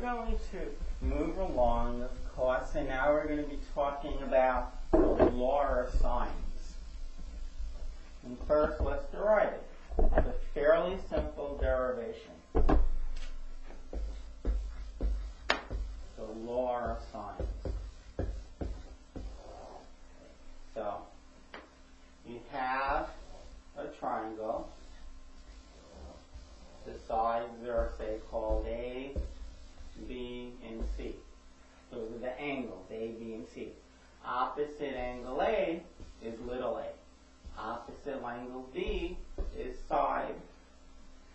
going to move along, of course, and now we're going to be talking about the law of sines. And first, let's derive it. It's a fairly simple derivation. The law of sines. So, you have a triangle. The sides are, say, called A, B, and C. Those are the angles, A, B, and C. Opposite angle A is little a. Opposite angle B is side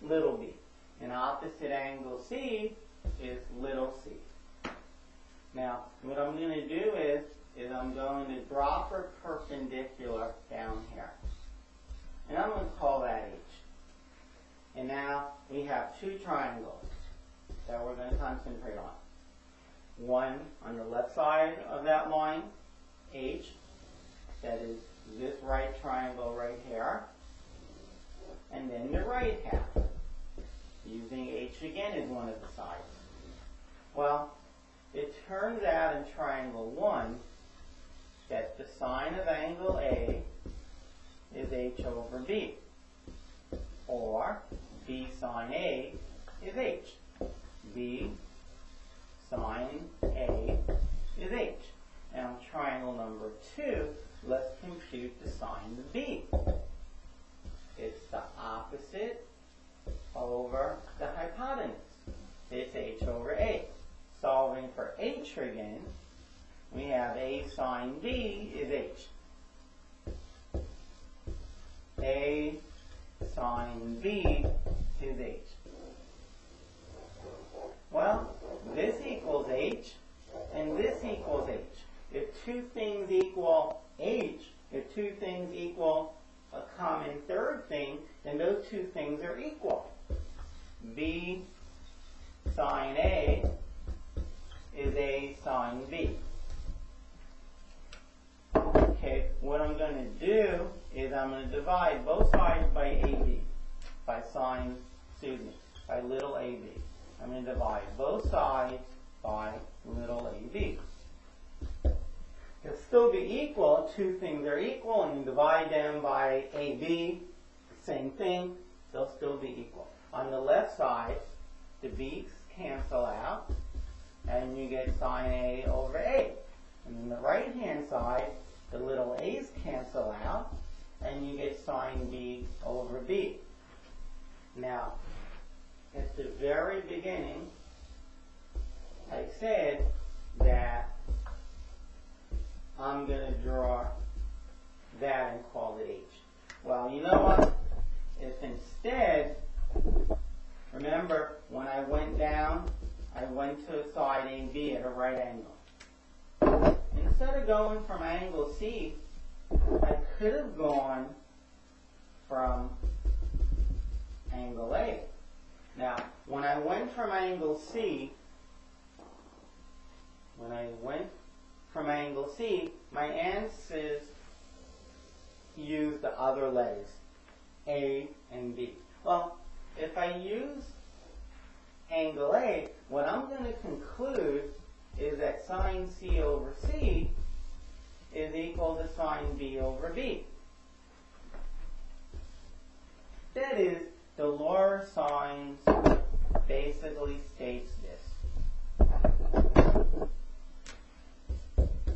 little b. And opposite angle C is little c. Now, what I'm going to do is I'm going to drop a perpendicular down here. And I'm going to call that H. And now we have two triangles that we're going to concentrate on. One on the left side of that line, H, that is this right triangle right here, and then the right half, using H again as one of the sides. Well, it turns out in triangle 1 that the sine of angle A is H over B, or B sine A is H. B sine A is H. Now, in triangle number 2, let's compute the sine of B. It's the opposite over the hypotenuse. It's H over A. Solving for H again, we have A sine B is H. A sine B is H. Well, this equals H, and this equals H. If two things equal H, if two things equal a common third thing, then those two things are equal. B sine A is A sine B. Okay, what I'm going to do is I'm going to divide both sides by AB, by little ab. I'm going to divide both sides by little ab. They'll still be equal. Two things are equal, and you divide them by AB, same thing, they'll still be equal. On the left side, the b's cancel out, and you get sine A over A. And on the right-hand side, the little a's cancel out, and you get sine B over B. Now, at the very beginning, I said that I'm going to draw that and call it H. Well, you know what? If instead, remember, when I went down, I went to side AB at a right angle. Instead of going from angle C, I could have gone from angle A. Now, when I went from angle C, my answers used the other letters, A and B. Well, if I use angle A, what I'm going to conclude is that sine C over C is equal to sine B over B. That is, the law of sines basically states this.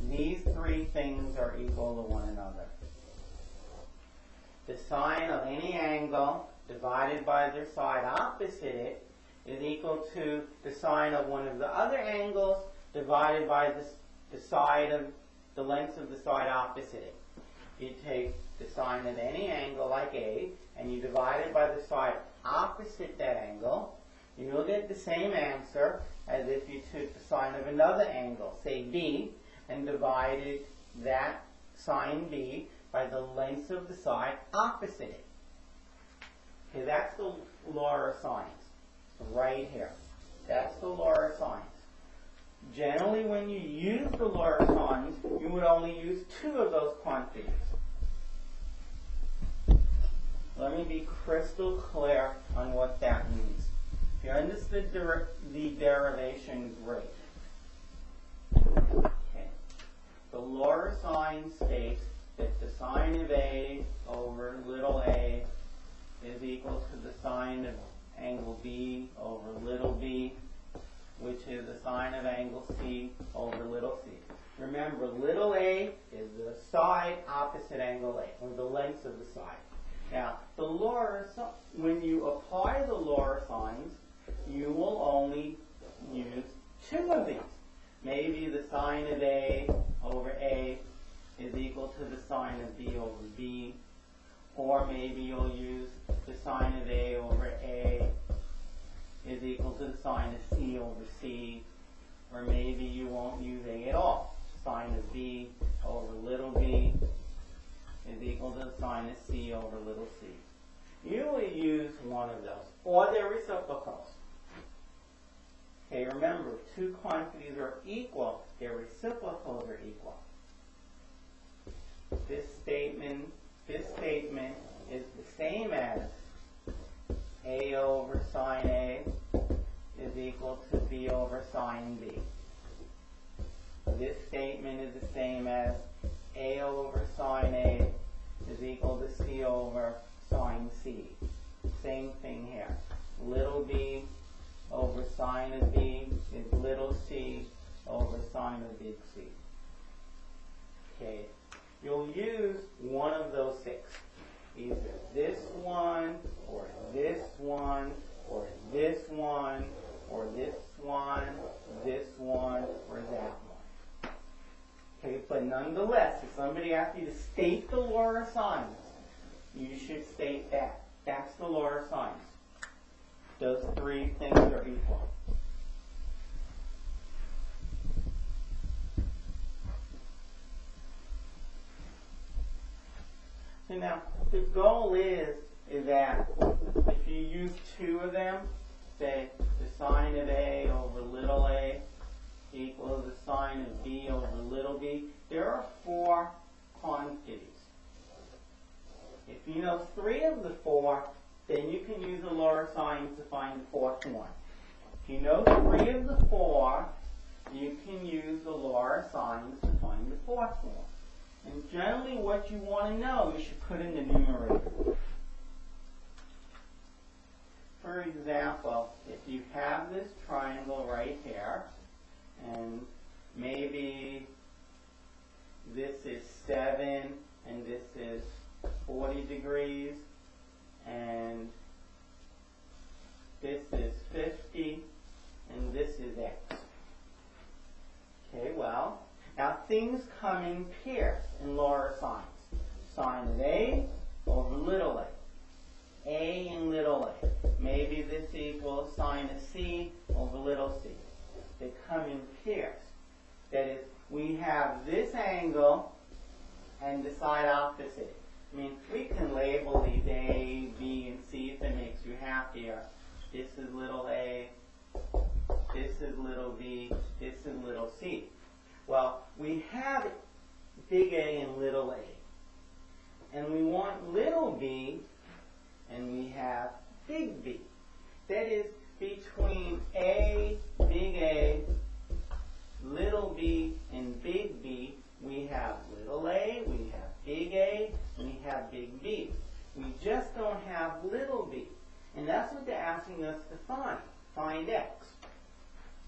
These three things are equal to one another. The sine of any angle divided by their side opposite it is equal to the sine of one of the other angles divided by the length of the side opposite it. You take the sine of any angle like A, and you divide it by the side opposite that angle, and you'll get the same answer as if you took the sine of another angle, say B, and divided that sine B by the length of the side opposite it. Okay, that's the law of sines, right here. That's the law of sines. Generally, when you use the law of sines, you would only use two of those quantities. Let me be crystal clear on what that means. If you understood the derivation, great. Okay. The lower sign states that the sine of A over little a is equal to the sine of angle B over little b, which is the sine of angle C over little c. Remember, little a is the side opposite angle A, or the length of the side. Now, when you apply the lower signs, you will only use two of these. Maybe the sine of A over A is equal to the sine of B over B, or maybe you'll use the sine of A over A is equal to the sine of C over C, or maybe you won't use A at all. Sine of B over little b is equal to the sine of C over little c. You will use one of those, or their reciprocals. Okay, remember, if two quantities are equal, their reciprocals are equal. This statement is the same as A over sine A is equal to B over sine B. This statement is the same as A over sine A is equal to C over sine C. Same thing here. Little b over sine of B is little c over sine of big C. Okay, you'll use one of those six. Either this one, or this one, or this one, or this one, this one, or that one. Okay, but nonetheless, if somebody asks you to state the lower signs, you should state that. That's the lower signs. Those three things are equal. So now, the goal is that if you use two of them, say the sine of A over little a equals the sine of B over little b, there are four quantities. If you know three of the four, then you can use the lower signs to find the fourth one. If you know three of the four, you can use the lower signs to find the fourth one. And generally what you want to know, you should put in the numerator. For example, if you have this triangle right here, and maybe this is 7 and this is 40 degrees, and this is 50 and this is x. Okay, well, now things come in pairs in lower signs. Sine of A over little a and little a. Maybe this equals sine of C over little c. They come in pairs. That is, we have this angle and the side opposite. I mean, we can label these A, B, and C if it makes you happier. This is little a, this is little b, this is little c. Well, we have big A and little a. And we want little b, and we have big B. That is, between A, big A, little b, and big B, we have little a, we have big A, and we have big B. We just don't have little b. And that's what they're asking us to find. Find x.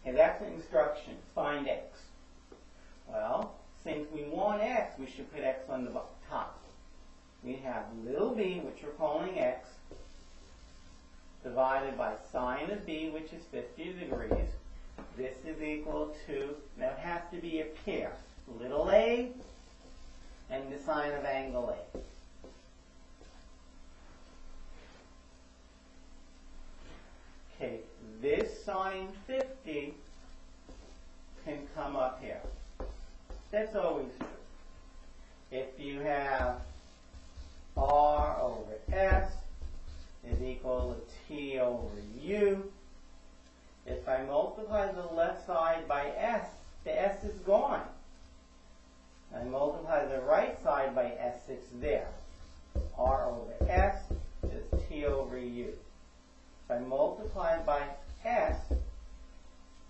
And that's an instruction. Find x. Well, since we want x, we should put x on the top. We have little b, which we're calling x, divided by sine of b, which is 50 degrees. This is equal to, now it has to be a pair, little a and the sine of angle a. Okay, this sine 50 can come up here. That's always true. If you have R over S is equal to T over U, if I multiply the left side by S, the S is gone. I multiply the right side by S, it's there. R over S is T over U. If I multiply by S,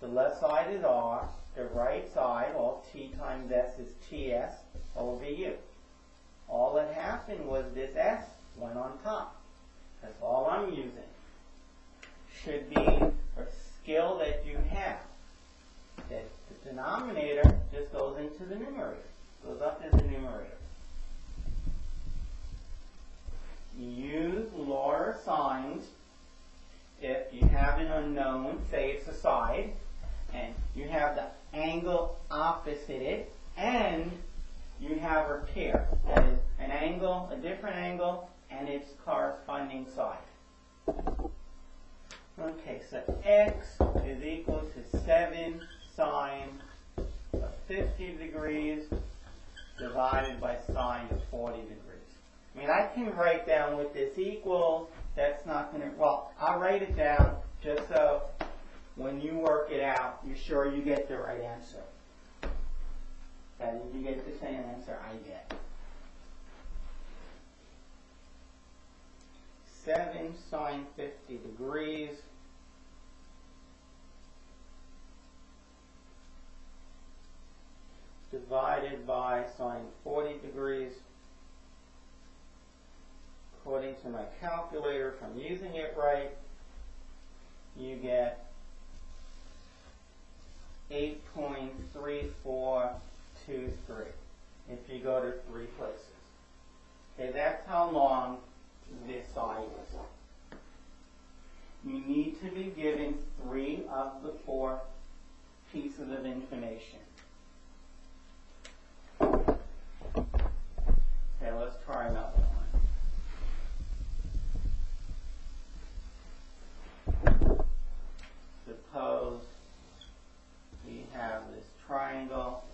the left side is R, the right side, well, T times S is TS over U. All that happened was this S went on top. That's all I'm using. Should be a skill that you have. That the denominator just goes into the numerator, goes up as the numerator. You use lower signs if you have an unknown, say it's a side, and you have the angle opposite it, and you have a pair. That is an angle, a different angle, and its corresponding side. Okay, so x is equal to 7 sine of 50 degrees divided by sine of 40 degrees. I mean, I can write down what this equals. That's not going to, well, I'll write it down just so when you work it out, you're sure you get the right answer. That is, you get the same answer I get. 7 sine 50 degrees divided by sine 40 degrees. According to my calculator, if I'm using it right, you get 8.3423 if you go to 3 places. Okay, that's how long this side is. You need to be given 3 of the 4 pieces of information. Okay, let's try another one. Suppose we have this triangle.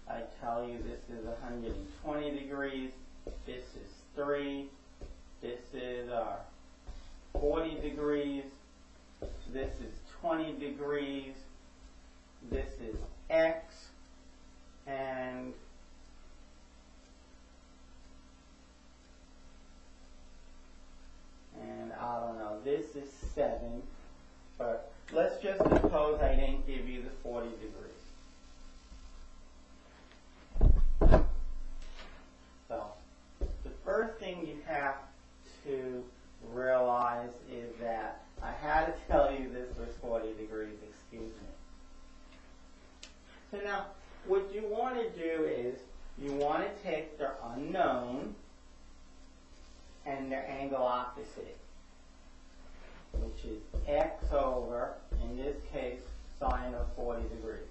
I tell you this is 120 degrees. This is 3. This is 40 degrees. This is 20 degrees. This is X. And I don't know, this is 7. But let's just suppose I didn't give you the 40 degrees. So, the first thing you have to realize is that I had to tell you this was 40 degrees, excuse me. So now, what you want to do is, you want to take their unknown and their angle opposite it, which is x over, in this case, sine of 40 degrees.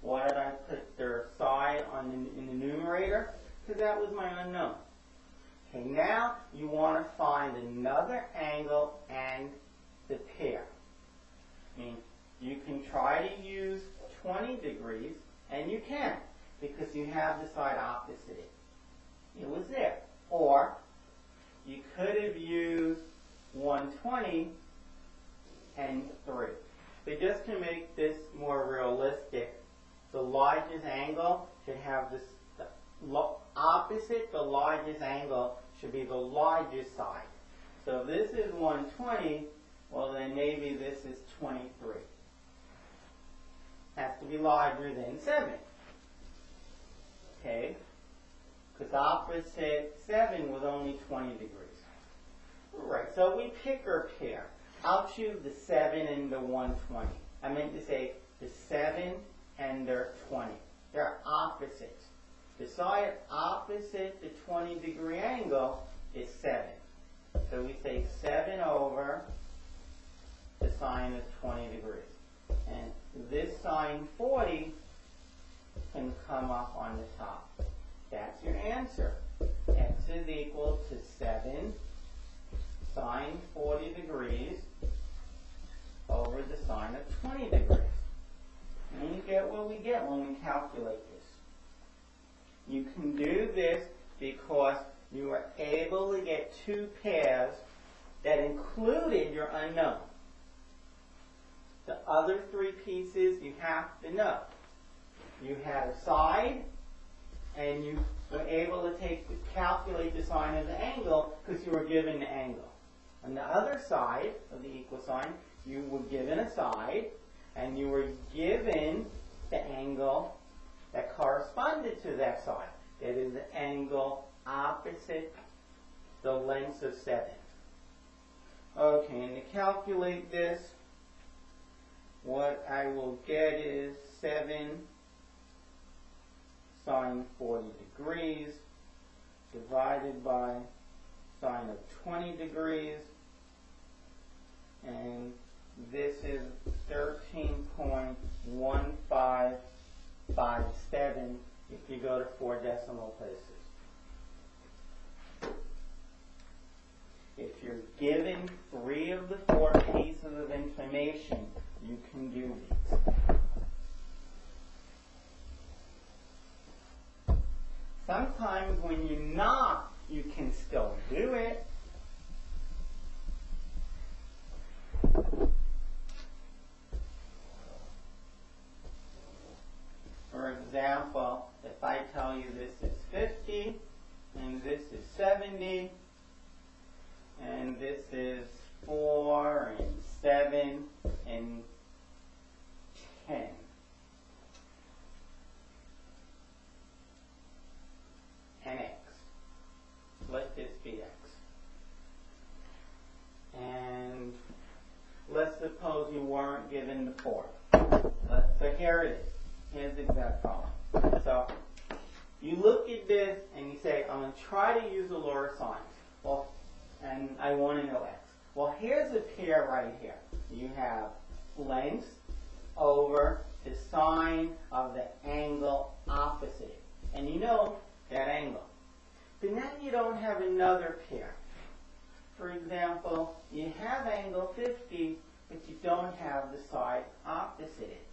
Why did I put their side in the numerator? Because that was my unknown. Okay, now you want to find another angle and the pair. I mean, you can try to use 20 degrees, and you can, because you have the side opposite it. It was there. Or, you could have used 120 and 3. But just to make this more realistic, the largest angle should have this opposite the largest angle should be the largest side. So if this is 120, well then maybe this is 23. Has to be larger than 7. Okay? Because opposite 7 was only 20 degrees. Right, so we pick our pair. I'll choose the 7 and the 120. I meant to say the 7 and the 20. They're opposites. The side opposite the 20 degree angle is 7. So we say 7 over the sine of 20 degrees. And this sine 40 can come up on the top. That's your answer. X is equal to 7 sine 40 degrees over the sine of 20 degrees. And you get what we get when we calculate this. You can do this because you were able to get 2 pairs that included your unknown. The other 3 pieces you have to know. You had a side, and you were able to calculate the sine of the angle because you were given the angle. On the other side of the equal sign, you were given a side, and you were given the angle that corresponded to that side. That is the angle opposite the length of 7. Okay, and to calculate this, what I will get is 7 sine 40 degrees divided by sine of 20 degrees, and this is 13.1557 if you go to 4 decimal places. If you're given 3 of the 4 pieces of information, you can do these. Sometimes when you're not, you can still do it. For example, if I tell you this is 50, and this is 70, and this is 4, and 7, and 10. And x. Let this be x. And let's suppose you weren't given the 4. So here it is. Here's the exact problem. So you look at this and you say, I'm going to try to use the lower signs. Well, and I want to know x. Well, here's a pair right here. You have length over the sine of the angle opposite it. And you know that angle. But now you don't have another pair. For example, you have angle 50, but you don't have the side opposite it.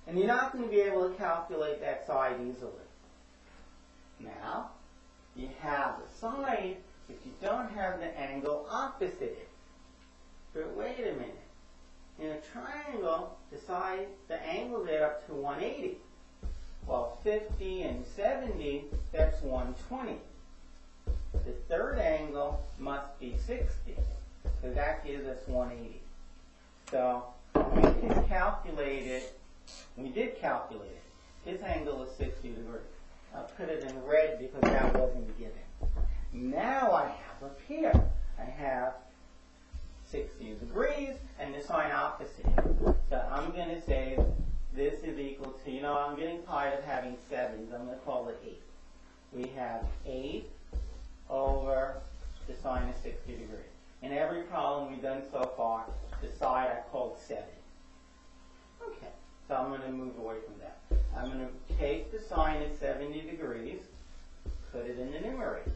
And you're not going to be able to calculate that side easily. Now, you have the side, but you don't have the angle opposite it. But wait a minute. In a triangle, the angles add up to 180. Well, 50 and 70, that's 120. The third angle must be 60, so that gives us 180. So we can calculate it. We did calculate it. This angle is 60 degrees. I'll put it in red because that wasn't given. Now I have a pair. I have 60 degrees and the sine opposite. So I'm going to say this is equal to, I'm getting tired of having 7s. I'm going to call it 8. We have 8 over the sine of 60 degrees. In every problem we've done so far, the side I called 7. Okay, so I'm going to move away from that. I'm going to take the sine of 70 degrees, put it in the numerator.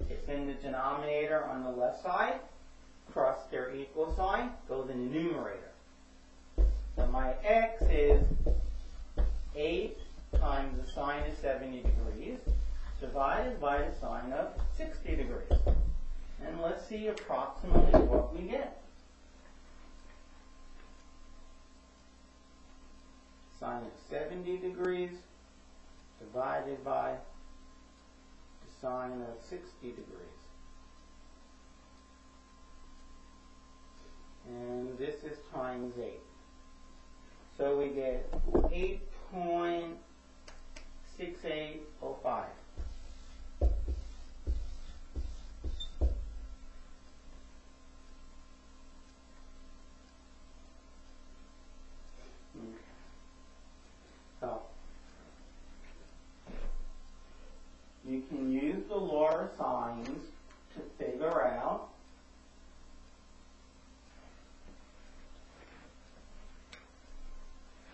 It's in the denominator on the left side. Cross their equal sign, goes in the numerator. So my x is 8 times the sine of 70 degrees divided by the sine of 60 degrees. And let's see approximately what we get. Sine of 70 degrees divided by the sine of 60 degrees. And this is times 8. So we get 8.6805. So you can use the lower signs to figure out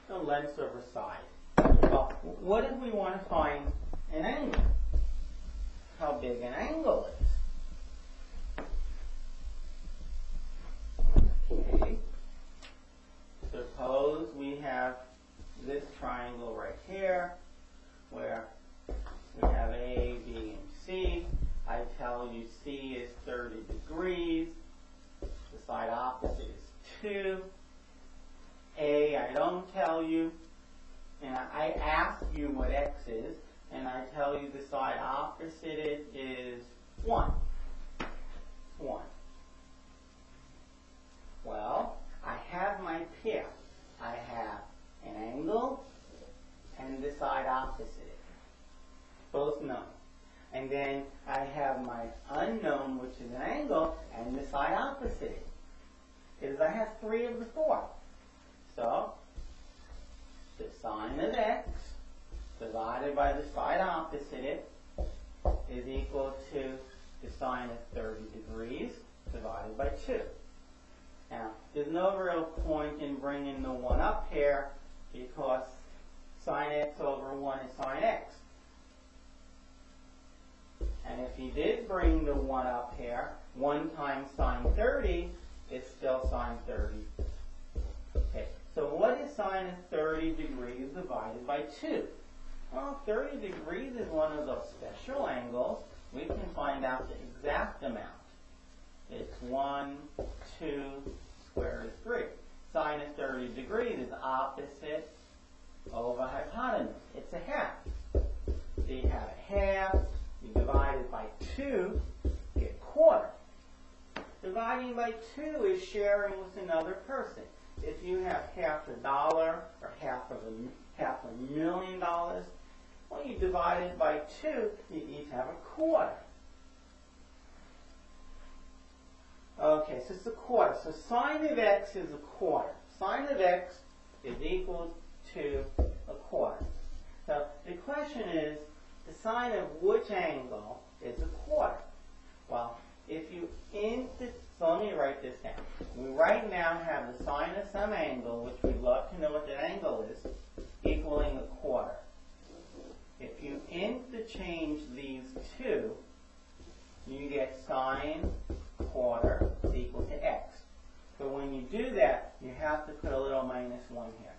the length of a side. Well, what if we want to find an angle? How big an angle is. Okay. Suppose we have this triangle right here, where we have A, B, and C. I tell you C is 30 degrees. The side opposite is 2. A, I don't tell you, and I ask you what x is, and I tell you the side opposite it is 1. 1. both known. And then I have my unknown, which is an angle, and the side opposite is I have 3 of the 4. So the sine of x divided by the side opposite it is equal to the sine of 30 degrees divided by 2. Now, there's no real point in bringing the 1 up here because sine x over 1 is sine x. And if you did bring the 1 up here, 1 times sine 30 is still sine 30. Okay, so what is sine of 30 degrees divided by 2? Well, 30 degrees is one of those special angles. We can find out the exact amount. It's 1, 2, square root of 3. Sine of 30 degrees is opposite over hypotenuse. It's a half. So you have a half, you divide it by 2, you get a quarter. Dividing by 2 is sharing with another person. If you have $50 or half a million dollars, well, you divide it by 2, you each have a quarter. Okay, so it's a quarter. So sine of x is a quarter. Sine of x is equal to a quarter. So the question is, the sine of which angle is a quarter? Well, if you so let me write this down. We right now have the sine of some angle, which we'd love to know what that angle is, equaling a quarter. If you interchange these two, you get sine quarter is equal to x. So when you do that, you have to put a little minus 1 here.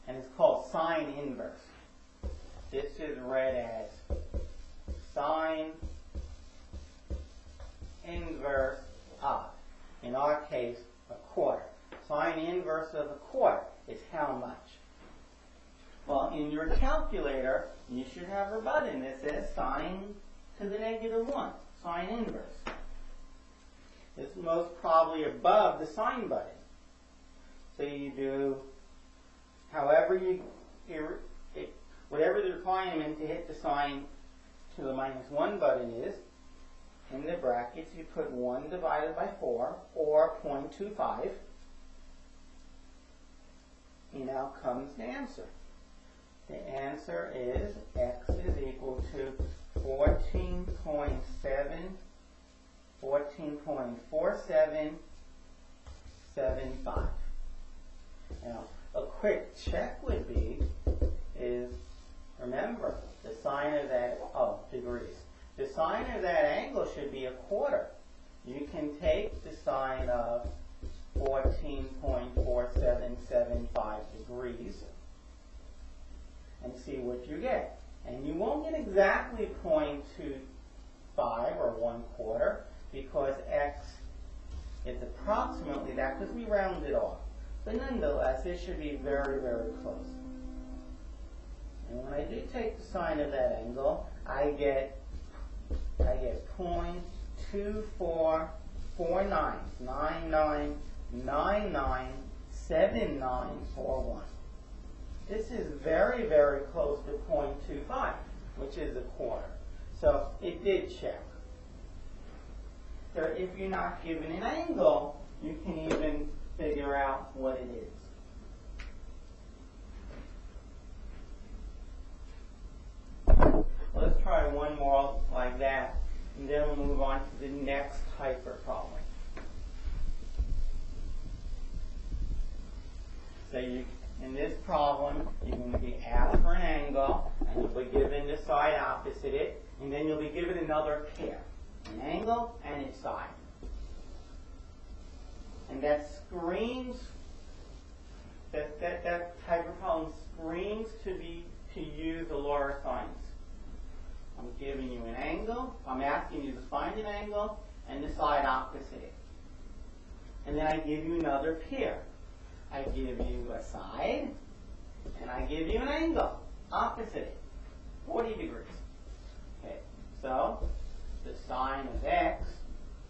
And it's called sine inverse. This is read as sine inverse of, in our case, a quarter. Sine inverse of a quarter is how much? Well, in your calculator, you should have a button that says sine to the -1, sine inverse. It's most probably above the sine button. So you do, whatever the requirement to hit the sine to the -1 button is, in the brackets you put 1 divided by 4, or 0.25, and now comes the answer. The answer is x is equal to 14.4775. Now, a quick check would be, remember, the sine of that, degrees. The sine of that angle should be a quarter. You can take the sine of 14.4775 degrees and see what you get. And you won't get exactly 0.25 or 1/4 because x is approximately that because we round it off. But nonetheless, it should be very, very close. And when I do take the sine of that angle, I get 0.244999997941. This is very, very close to 0.25, which is a quarter. So it did check. So if you're not given an angle, you can even figure out what it is. Let's try one more like that, and then we'll move on to the next hyper problem. So in this problem, you're going to be asked for an angle, and you'll be given the side opposite it, and then you'll be given another pair, an angle and its side. And that screams, that type of problem screams to use the law of sines. I'm giving you an angle, I'm asking you to find an angle, and the side opposite it. And then I give you another pair. I give you a side, and I give you an angle, opposite it, 40 degrees. Okay, so the sine of x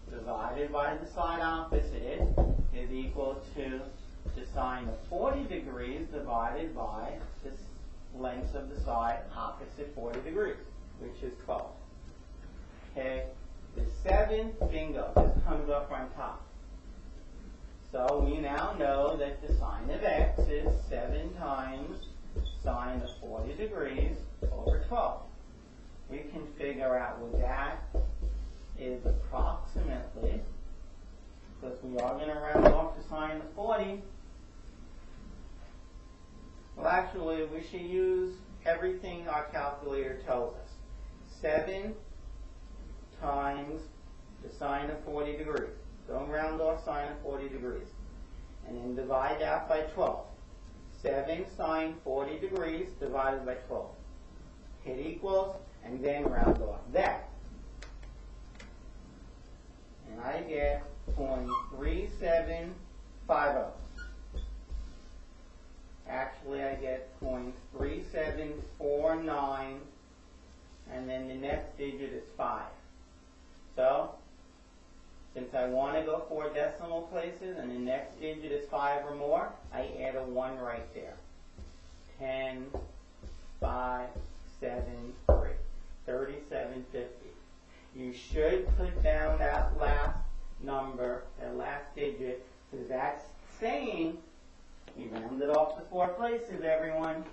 divided by the side opposite it is equal to the sine of 40 degrees divided by the length of the side opposite 40 degrees. which is 12. Okay, the 7, bingo, just comes up on top. So we now know that the sine of x is 7 times sine of 40 degrees over 12. We can figure out what that is approximately, because we are going to round off to sine of 40. Well, actually, we should use everything our calculator tells us. 7 times the sine of 40 degrees. Don't round off sine of 40 degrees. And then divide that by 12. 7 sine 40 degrees divided by 12. Hit equals, and then round off that. And I get 0.3750. Actually, I get 0.3749, and then the next digit is 5. So, since I want to go 4 decimal places and the next digit is 5 or more, I add a 1 right there. 10, 5, 7, 3. 3750. You should put down that last number, that last digit, because that's saying we rounded off to 4 places, everyone.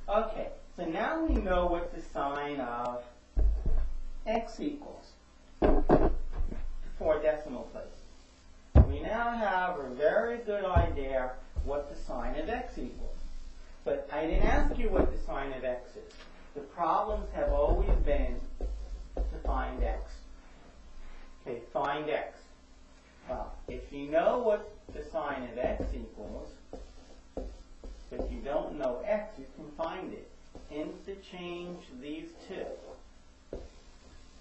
Okay, so now we know what the sign of x equals. 4 decimal places. We now have a very good idea what the sign of x equals. But I didn't ask you what the sign of x is. The problems have always been to find x. Okay, find x. Well, if you know what the sign of x equals, but you don't know x, you can find it. Interchange these two.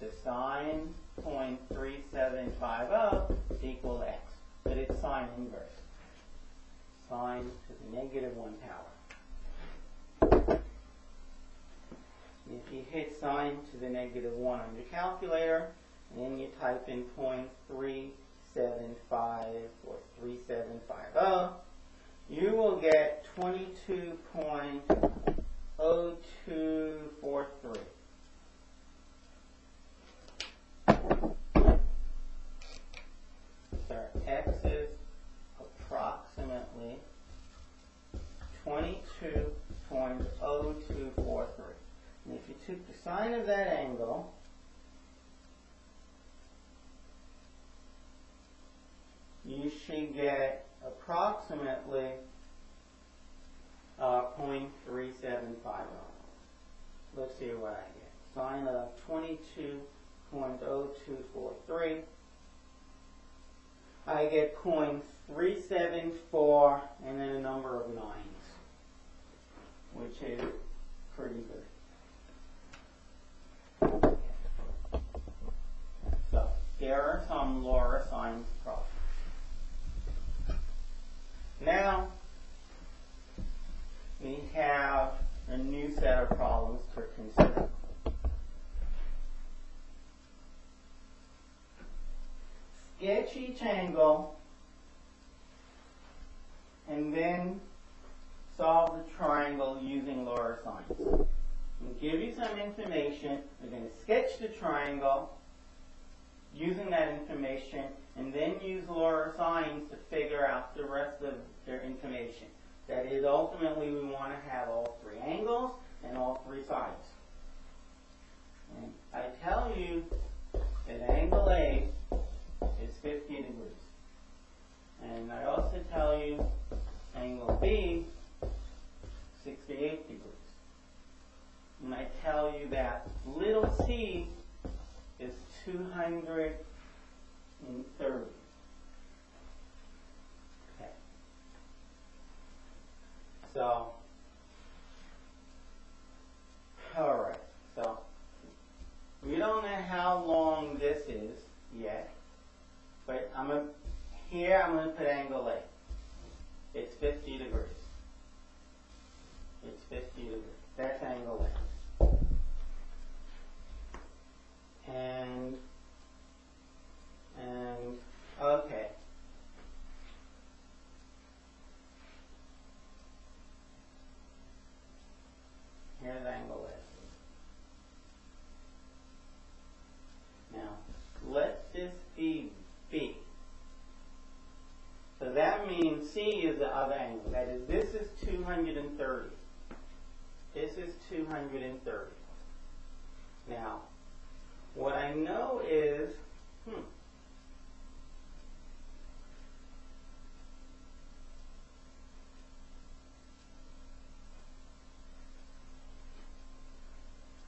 The sine 0.3750 equal x, but it's sine inverse. Sine to the negative 1 power. If you hit sine to the negative 1 on your calculator, and then you type in 0.375 or 3750, you will get 22.0243. So x is approximately 22.0243. And if you took the sine of that angle, you should get approximately 0.3750. Let's see what I get. Sine of 22.0243. I get 0.374 and then a number of 9s, which is pretty good. So, there are some lower sine problems. Now, we have a new set of problems to consider. Sketch each angle and then solve the triangle using lower sines. I'll give you some information. We're going to sketch the triangle using that information and then use lower sines to figure out the rest of their information. That is, ultimately we want to have all 3 angles and all 3 sides. And I tell you that angle A is 50 degrees. And I also tell you angle B 68 degrees. And I tell you that little c is 230. Okay. So, alright. So, we don't know how long this is yet. But I'm going to put angle A. It's 50 degrees. It's 50 degrees. That's angle A. And okay. Here's angle A. I know is,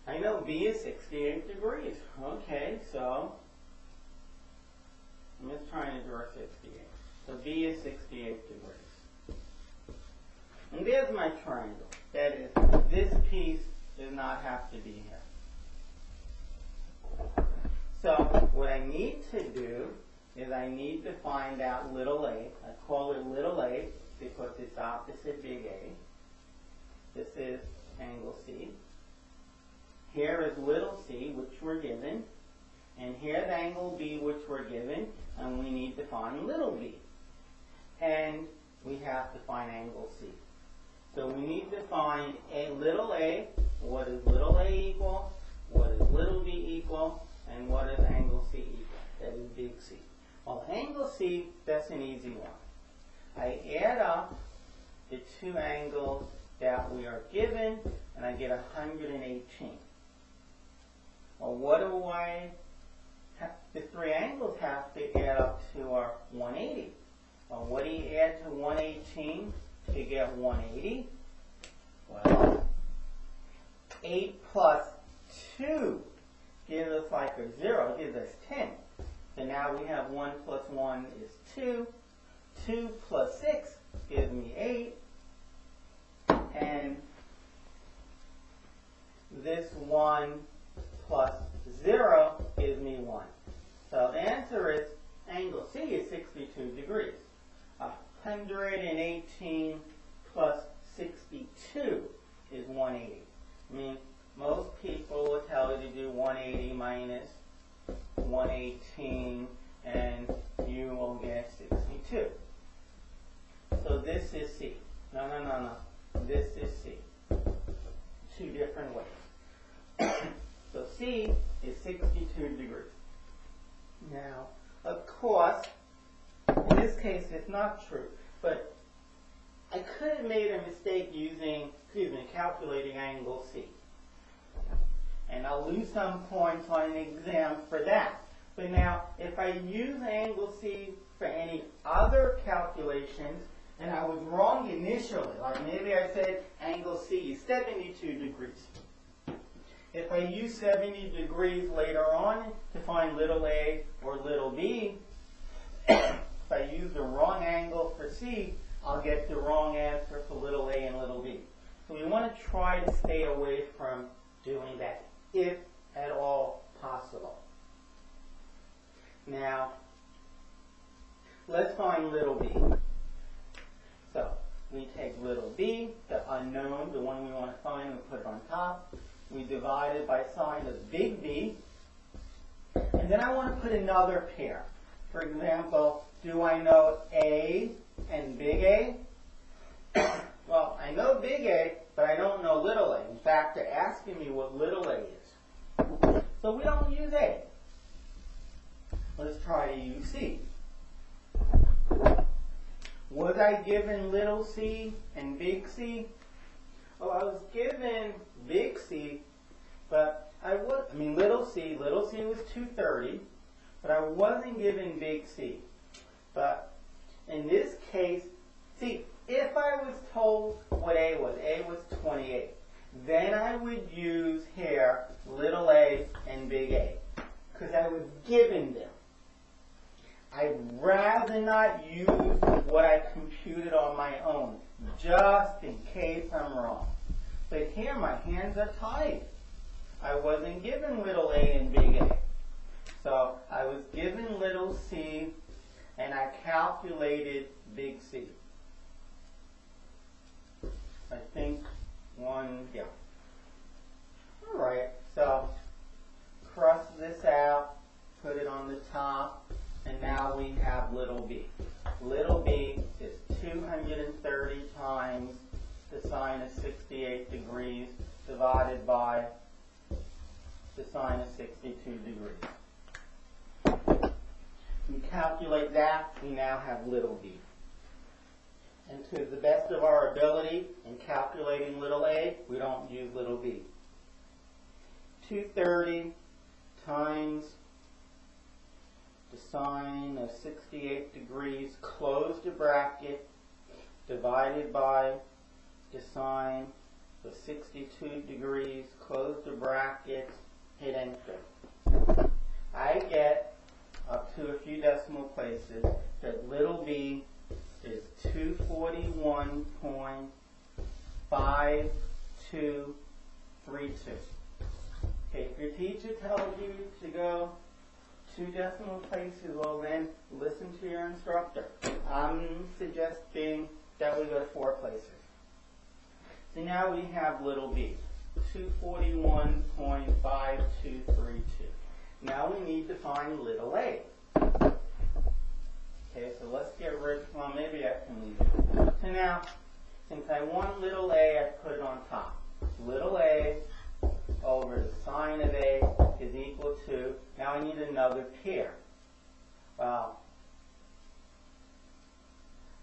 I know B is 68 degrees. Okay, so I'm just trying to draw 68. So B is 68 degrees. And there's my triangle. That is, this piece does not have to be here. So what I need to do is I need to find out little a. I call it little a because it's opposite big A. This is angle C. Here is little c, which we're given. And here's angle B, which we're given. And we need to find little b. And we have to find angle C. So we need to find little a. What is little a equal? What is little b equal? And what is angle C equal? That is big C. Well, angle C, that's an easy one. I add up the two angles that we are given, and I get 118. Well, what do I have? The three angles have to add up to our 180. Well, what do you add to 118 to get 180? Well, 8 plus 2 gives us like a 0, gives us 10. So now we have 1 plus 1 is 2. 2 plus 6 gives me 8. And this 1 plus 0 gives me 1. So the answer is angle C is 62 degrees. 118 plus 62 is 180. I mean, most people will tell you to do 180 minus 118 and you will get 62. So this is C. No. This is C. Two different ways. So C is 62 degrees. Now, of course, in this case it's not true, but I could have made a mistake using, calculating angle C. And I'll lose some points on an exam for that. But now, if I use angle C for any other calculations, and I was wrong initially, like maybe I said angle C is 72 degrees. If I use 70 degrees later on to find little a or little b, if I use the wrong angle for C, I'll get the wrong answer for little a and little b. So we want to try to stay away from doing that, if at all possible. Now, let's find little b. So, we take little b, the unknown, the one we want to find, and put it on top. We divide it by sign of big B. And then I want to put another pair. For example, do I know A and big A? Well, I know big A, but I don't know little a. In fact, they're asking me what little a is. So we don't use A. Let's try to use C. Was I given little c and big C? Well, I was given big C, but little c was 230, but I wasn't given big C. But in this case, see, if I was told what A was 28, then I would use here little a and big A, because I was given them. I'd rather not use what I computed on my own, just in case I'm wrong. But here my hands are tied. I wasn't given little a and big A. So I was given little c, and I calculated big C. I think yeah. All right, so cross this out, put it on the top, and now we have little b. Little b is 230 times the sine of 68 degrees divided by the sine of 62 degrees. We calculate that, we now have little b. And to the best of our ability in calculating little a, we don't use little b. 230 times the sine of 68 degrees, close the bracket, divided by the sine of 62 degrees, close the bracket, hit enter. I get up to a few decimal places that little b is 241.5232. Okay, if your teacher tells you to go 2 decimal places, well then listen to your instructor. I'm suggesting that we go to 4 places. So now we have little b, 241.5232. Now we need to find little a. Okay, so let's get rid of, well, maybe I can leave it. So now, since I want little a, I put it on top. Little a over the sine of a is equal to, now I need another pair. Well,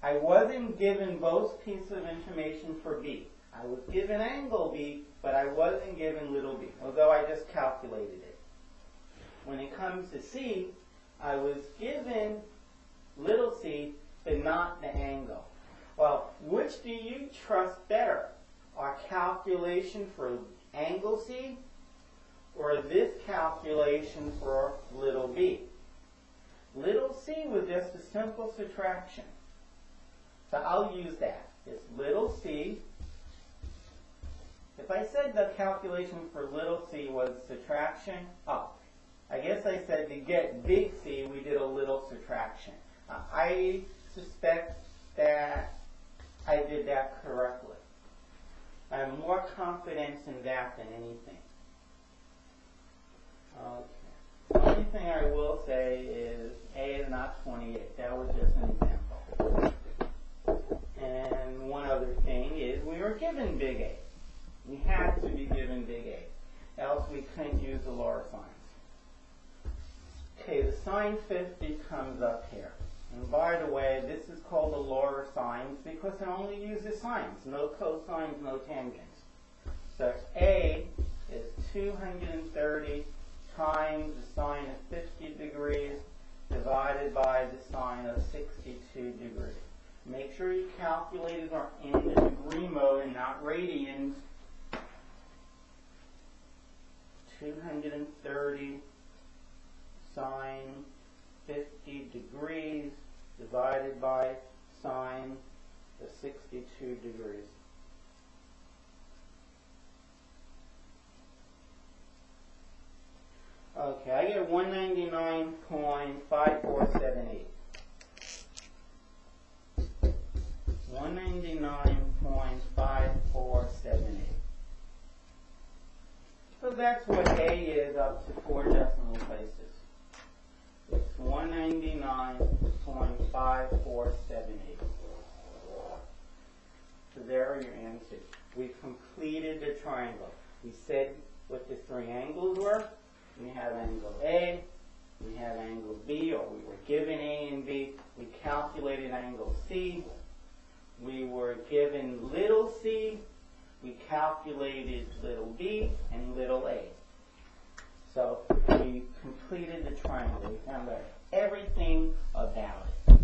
I wasn't given both pieces of information for b. I was given angle b, but I wasn't given little b, although I just calculated it. When it comes to c, I was given little c, but not the angle. Well, which do you trust better? Our calculation for angle c, or this calculation for little b? Little c was just a simple subtraction. So I'll use that. It's little c. If I said the calculation for little c was subtraction, I guess I said to get big C, we did a little subtraction. I suspect that I did that correctly. I have more confidence in that than anything. Okay. The only thing I will say is A is not 28. That was just an example. And one other thing is we were given big A. We had to be given big A. Else we couldn't use the lower signs. Okay, the sine 50 comes up here. And by the way, this is called the lower signs because it only uses sines, no cosines, no tangents. So A is 230 times the sine of 50 degrees divided by the sine of 62 degrees. Make sure your calculators are in the degree mode and not radians. 230 sine 50 degrees divided by sine of 62 degrees. Okay, I get 199.5478. 199.5478. So that's what A is up to 4 decimal places. It's 199.5478. So there are your answers. We completed the triangle. We said what the 3 angles were. We have angle A, we have angle B, or we were given A and B. We calculated angle C. We were given little c. We calculated little b and little a. So we completed the triangle. We found out everything about it.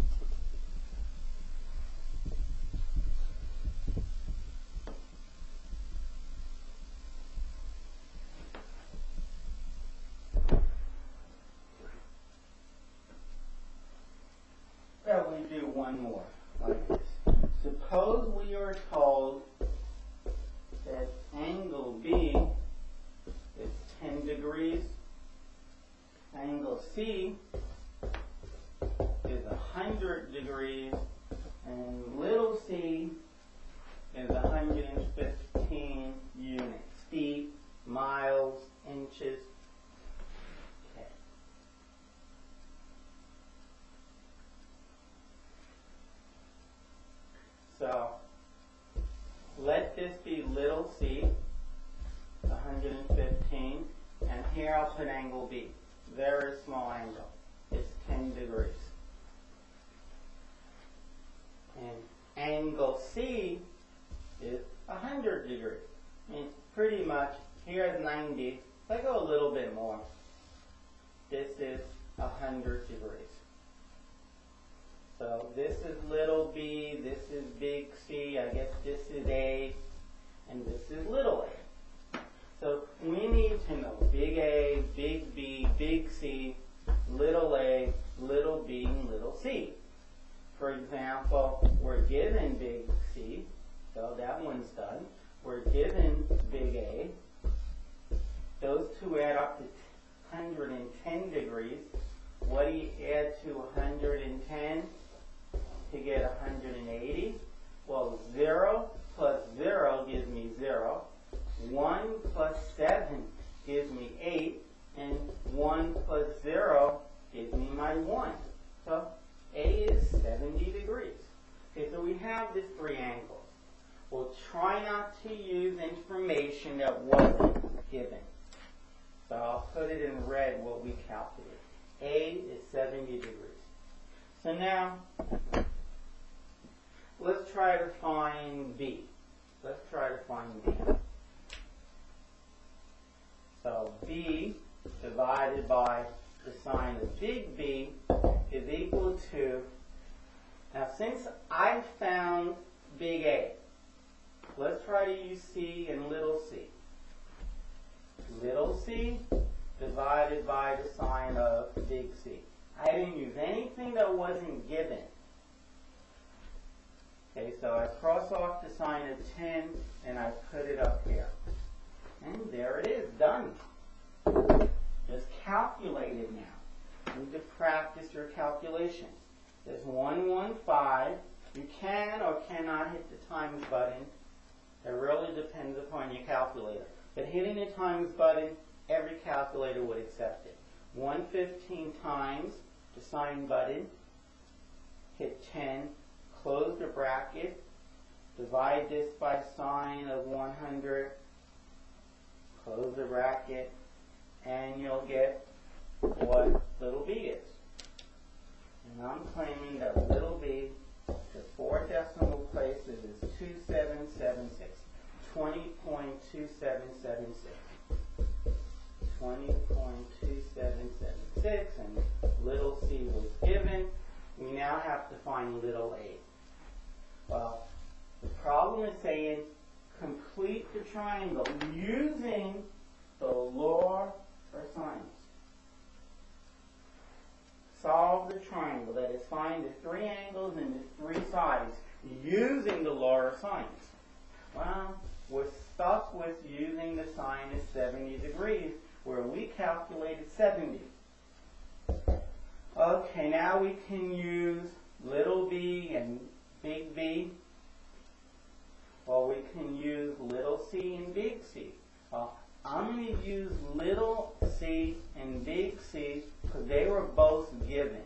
Well, we do one more like this. Suppose we are told that angle B is 10 degrees, angle C is 100 degrees, and little c is 115 units, feet, miles, inches. Okay. So let this be little c, 115, and here I'll put angle B. Very small angle. It's 10 degrees. And angle C is 100 degrees. I mean, pretty much, here is 90. If I go a little bit more, this is 100 degrees. So this is little b, this is big C, I guess this is A, and this is little a. So we need to know big A, big B, big C, little a, little b, and little c. For example, we're given big C, so that one's done. We're given big A. Those two add up to 110 degrees. What do you add to 110 to get 180? Well, 0 plus 0 gives me 0. 1 plus 7 gives me 8. And 1 plus 0 gives me my 1. So A is 70 degrees. Okay, so we have these three angles. We'll try not to use information that wasn't given. So I'll put it in red what we calculated. A is 70 degrees. So now, let's try to find B. Let's try to find B. So B divided by the sine of big B is equal to, now since I found big A, let's try to use C and little c. Little c divided by the sine of big C. I didn't use anything that wasn't given. Okay, so I cross off the sign of 10 and I put it up here. And there it is, done. Just calculate it now. You need to practice your calculations. There's 115. You can or cannot hit the times button. It really depends upon your calculator. But hitting the times button, every calculator would accept it. 115 times the sign button, hit 10, close the bracket, divide this by sine of 100, close the bracket, and you'll get what little b is. And I'm claiming that little b, the 4 decimal places, is 2776. 20.2776. 20.2776, and little c was given. We now have to find little a. Well, the problem is saying complete the triangle using the law for sines. Solve the triangle, that is, find the three angles and the three sides using the law of sines. Well, we're stuck with using the sine of 70 degrees, where we calculated 70. Okay, now we can use little b and big B. Or we can use little c and big C. I'm going to use little c and big C because they were both given.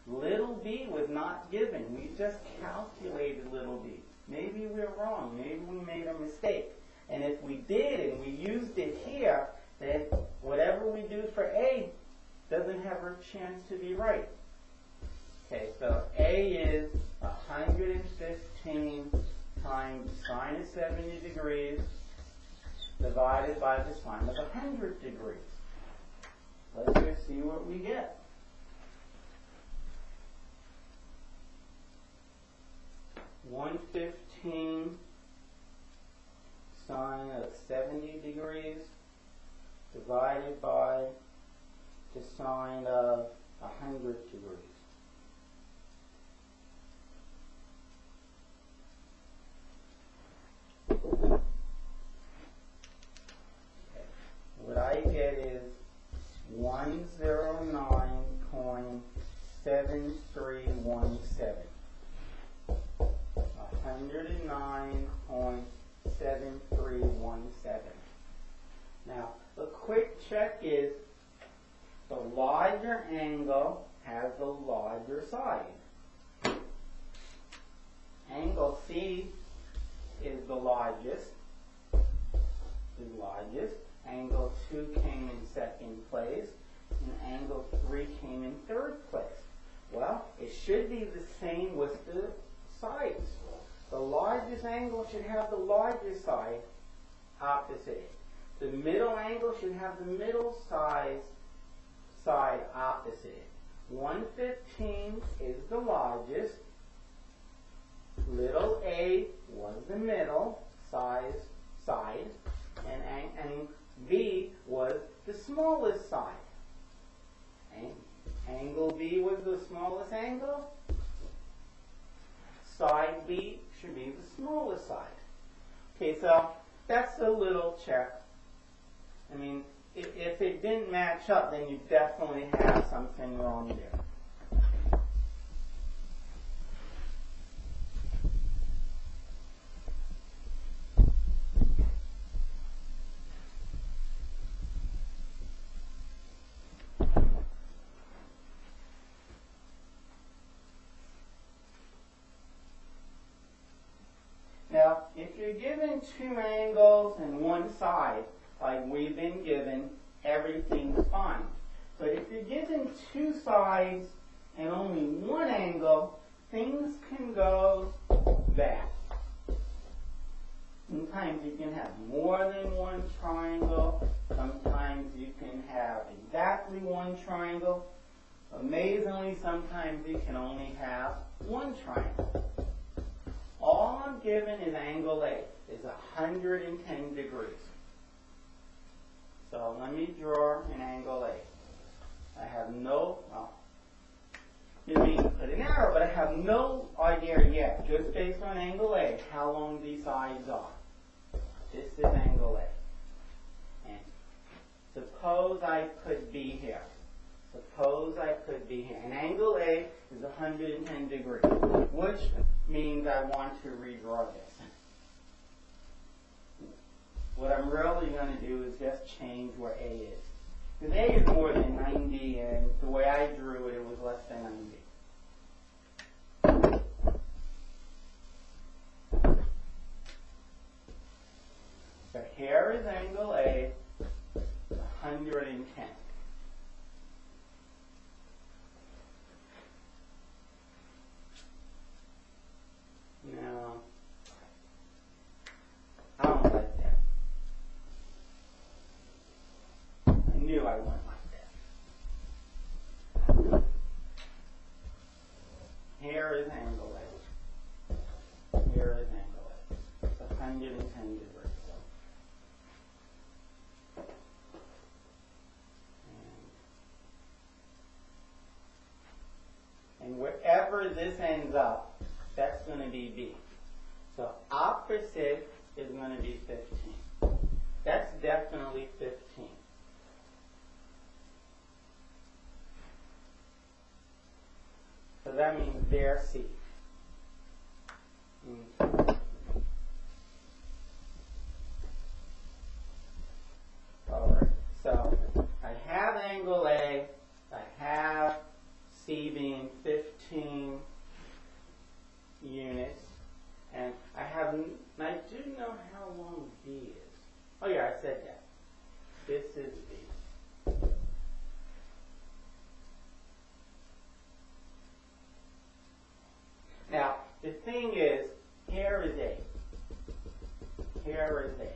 Little b was not given. We just calculated little b. Maybe we're wrong. Maybe we made a mistake. And if we did and we used it here, then whatever we do for A doesn't have a chance to be right. Okay, so A is 115 times sine of 70 degrees divided by the sine of 100 degrees. Let's just see what we get. $115 sine of 70 degrees divided by the sine of 100 degrees. What I get is 109.7317. 109.7317. Now, the quick check is the larger angle has the larger side. Angle C is the largest. Angle 2 came in second place, and angle 3 came in third place. Well, it should be the same with the sides. The largest angle should have the largest side opposite it. The middle angle should have the middle side side opposite. 1/15 is the largest. Little a was the middle side, and B was the smallest side. And angle B was the smallest angle. Side B should be the smallest side. Okay, so that's a little check. I mean, if it didn't match up, then you definitely have something wrong there. Now, if you're given two angles and one side, like we've been given, everything's fine. But if you're given two sides and only one angle, things can go bad. Sometimes you can have more than one triangle. Sometimes you can have exactly one triangle. Amazingly, sometimes you can only have one triangle. All I'm given is angle A, is 110 degrees. So let me draw an angle A. I have no, well, didn't mean to put an arrow, but I have no idea yet, just based on angle A, how long these sides are. This is angle A. And suppose I put B here. Suppose I put B here. And angle A is 110 degrees, which means I want to redraw this. What I'm really going to do is just change where A is. Because A is more than 90, and the way I drew it, it was less than 90. So here is angle A, 110. Now, I don't like that. I knew I wouldn't like that. Here is angle A. Here is angle A. It's 110 degrees. And wherever this ends up, that's going to be B. So opposite is going to be 15. That's definitely 15. So that means they're C. Alright, so I have angle A, I have C being 15 units, and I do know how long B is. Oh yeah, I said that. This is B. Now, the thing is, here is A. Here is A.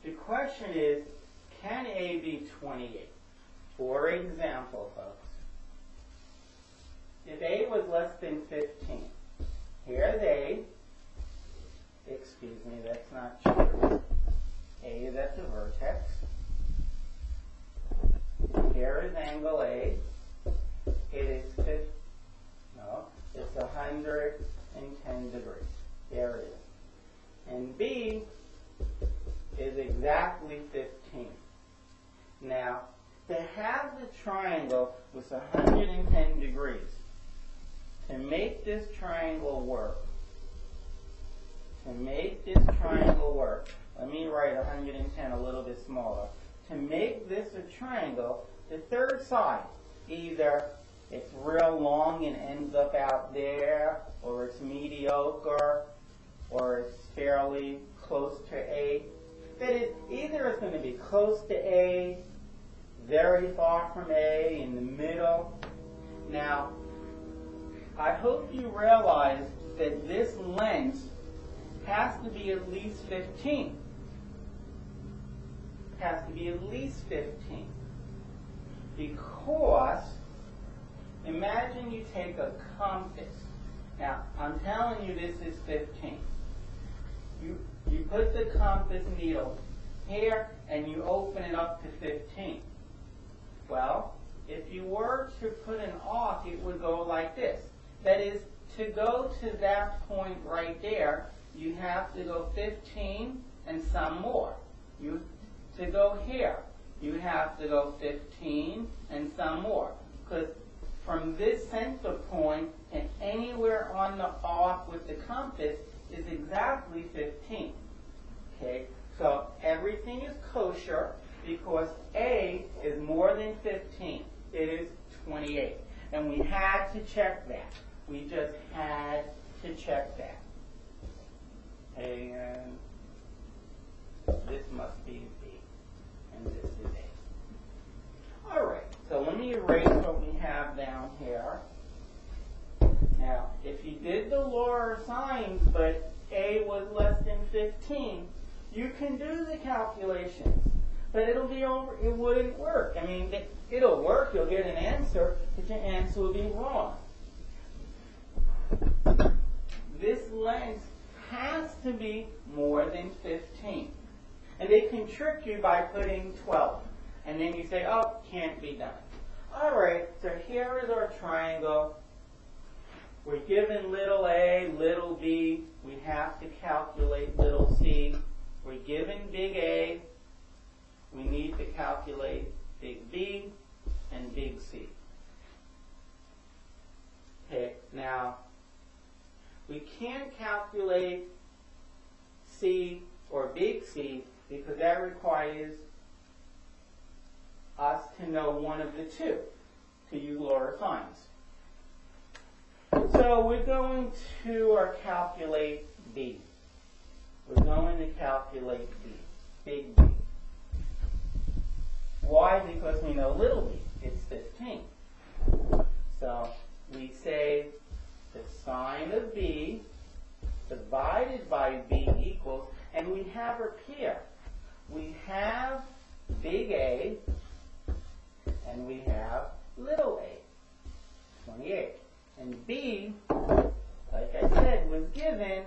The question is, can A be 28? For example, folks, if A was less than 15, here's A. Excuse me, that's not true. A is at the vertex. Here is angle A. It is 50. No, it's 110 degrees. There it is. And B is exactly 15. Now, to have the triangle with 110 degrees, to make this triangle work, let me write 110 a little bit smaller. To make this a triangle, the third side, either it's real long and ends up out there, or it's mediocre, or it's fairly close to A. That is, either it's going to be close to A, very far from A, in the middle. Now, I hope you realize that this length has to be at least 15. Has to be at least 15. Because imagine you take a compass. Now, I'm telling you this is 15. You put the compass needle here and you open it up to 15. Well, if you were to put an arc, it would go like this. That is, to go to that point right there, you have to go 15 and some more. To go here, you have to go 15 and some more. Because from this center point to anywhere on the arc with the compass is exactly 15. Okay, so everything is kosher because A is more than 15. It is 28. And we had to check that. We just had to check that. And this must be B. And this is A. All right, so let me erase what we have down here. Now, if you did the law of sines, but A was less than 15, you can do the calculations, but it'll be over. It wouldn't work. I mean, it'll work. You'll get an answer, but your answer will be wrong. This length has to be more than 15. And they can trick you by putting 12. And then you say, oh, can't be done. All right, so here is our triangle. We're given little a, little b. We have to calculate little c. We're given big A. We need to calculate big B and big C. Okay, now, we can't calculate C or big C because that requires us to know one of the two, to use law of sines. So we're going to calculate B. We're going to calculate B, big B. Why? Because we know little b, it's 15. So we say the sine of B divided by B equals, and we have her here. We have big A and we have little a, 28. And B, like I said, was given,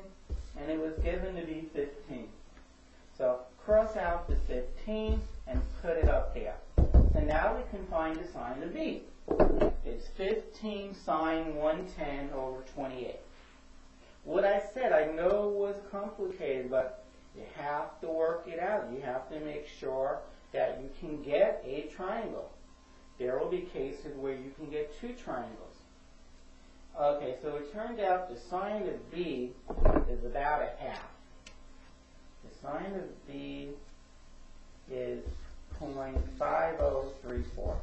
and it was given to be 15. So cross out the 15 and put it up there. So now we can find the sine of B. It's 15 sine 110 over 28. What I said I know was complicated, but you have to work it out. You have to make sure that you can get a triangle. There will be cases where you can get two triangles. Okay, so it turned out the sine of B is about a half. The sine of B is 0.5034.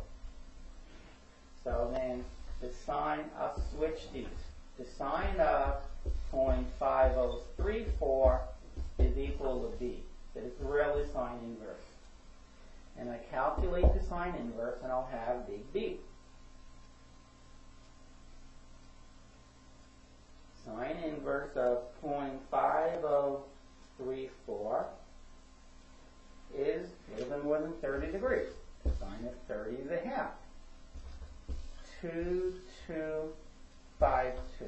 So then the sine, I'll switch these. The sine of 0.5034 is equal to B. That is really sine inverse. And I calculate the sine inverse and I'll have big B. Sine inverse of 0.5034 is a little more than 30 degrees. The sine of 30 is a half. 2252.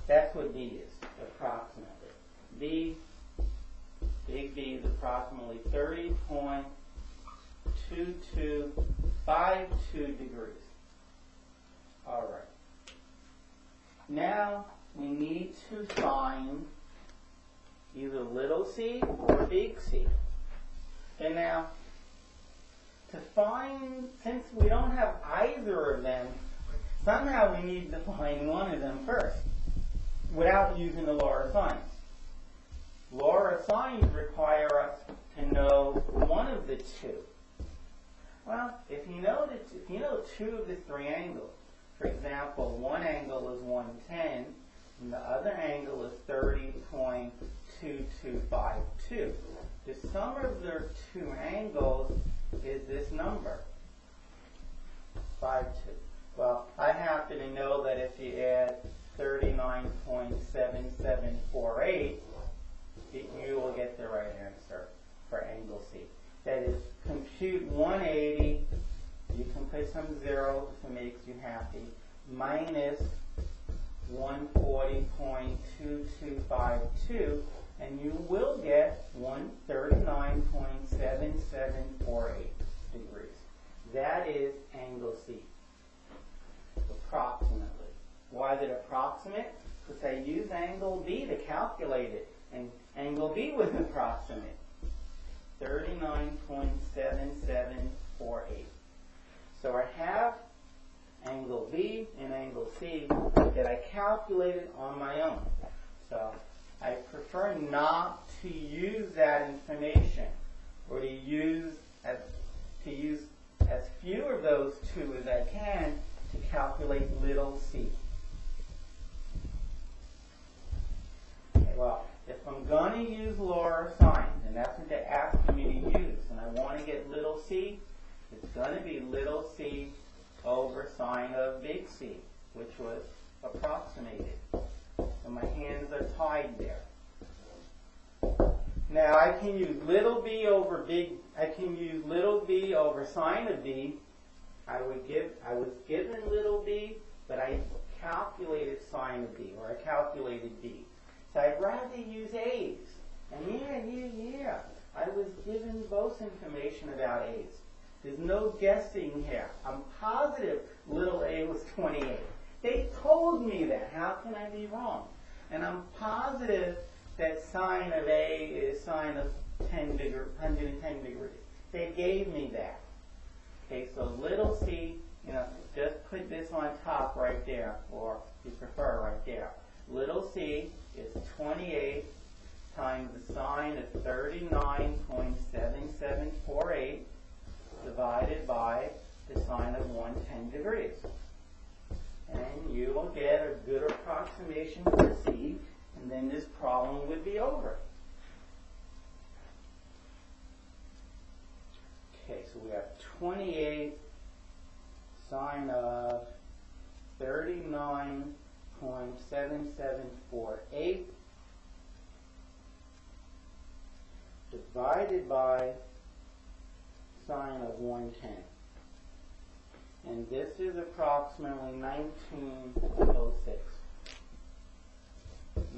That's what B is, approximately. B, big B is approximately 30.2252 degrees. All right. Now we need to find either little c or big C. And now, to find, since we don't have either of them, somehow we need to find one of them first, without using the law of sines. Law of sines require us to know one of the two. Well, if you know two of the three angles, for example, one angle is 110, and the other angle is 30.2252. The sum of their two angles is this number, 52. Well, I happen to know that if you add 39.7748, you will get the right answer for angle C. That is, compute 180 You can put some zeros if it makes you happy. Minus 140.2252, and you will get 139.7748 degrees. That is angle C, approximately. Why is it approximate? Because I used angle B to calculate it, and angle B was approximate. 39.7748. So I have angle B and angle C that I calculated on my own. So I prefer not to use that information, or to use as few of those two as I can to calculate little c. Okay, well, if I'm going to use law or signs, and that's what they're asking me to use, and I want to get little c, it's going to be little c over sine of big C, which was approximated. So my hands are tied there. Now I can use little b over sine of b. I was given little b, but I calculated sine of b, or I calculated b. So I'd rather use a's. And yeah, I was given both information about a's. There's no guessing here. I'm positive little a was 28. They told me that. How can I be wrong? And I'm positive that sine of a is sine of 110 degrees. They gave me that. Okay, so little c, just put this on top right there, or if you prefer right there. Little c is 28 times the sine of 39.7748 divided by the sine of 110 degrees. And you will get a good approximation for C, and then this problem would be over. Okay, so we have 28 sine of 39.7748 divided by sine of 110. And this is approximately 19.06.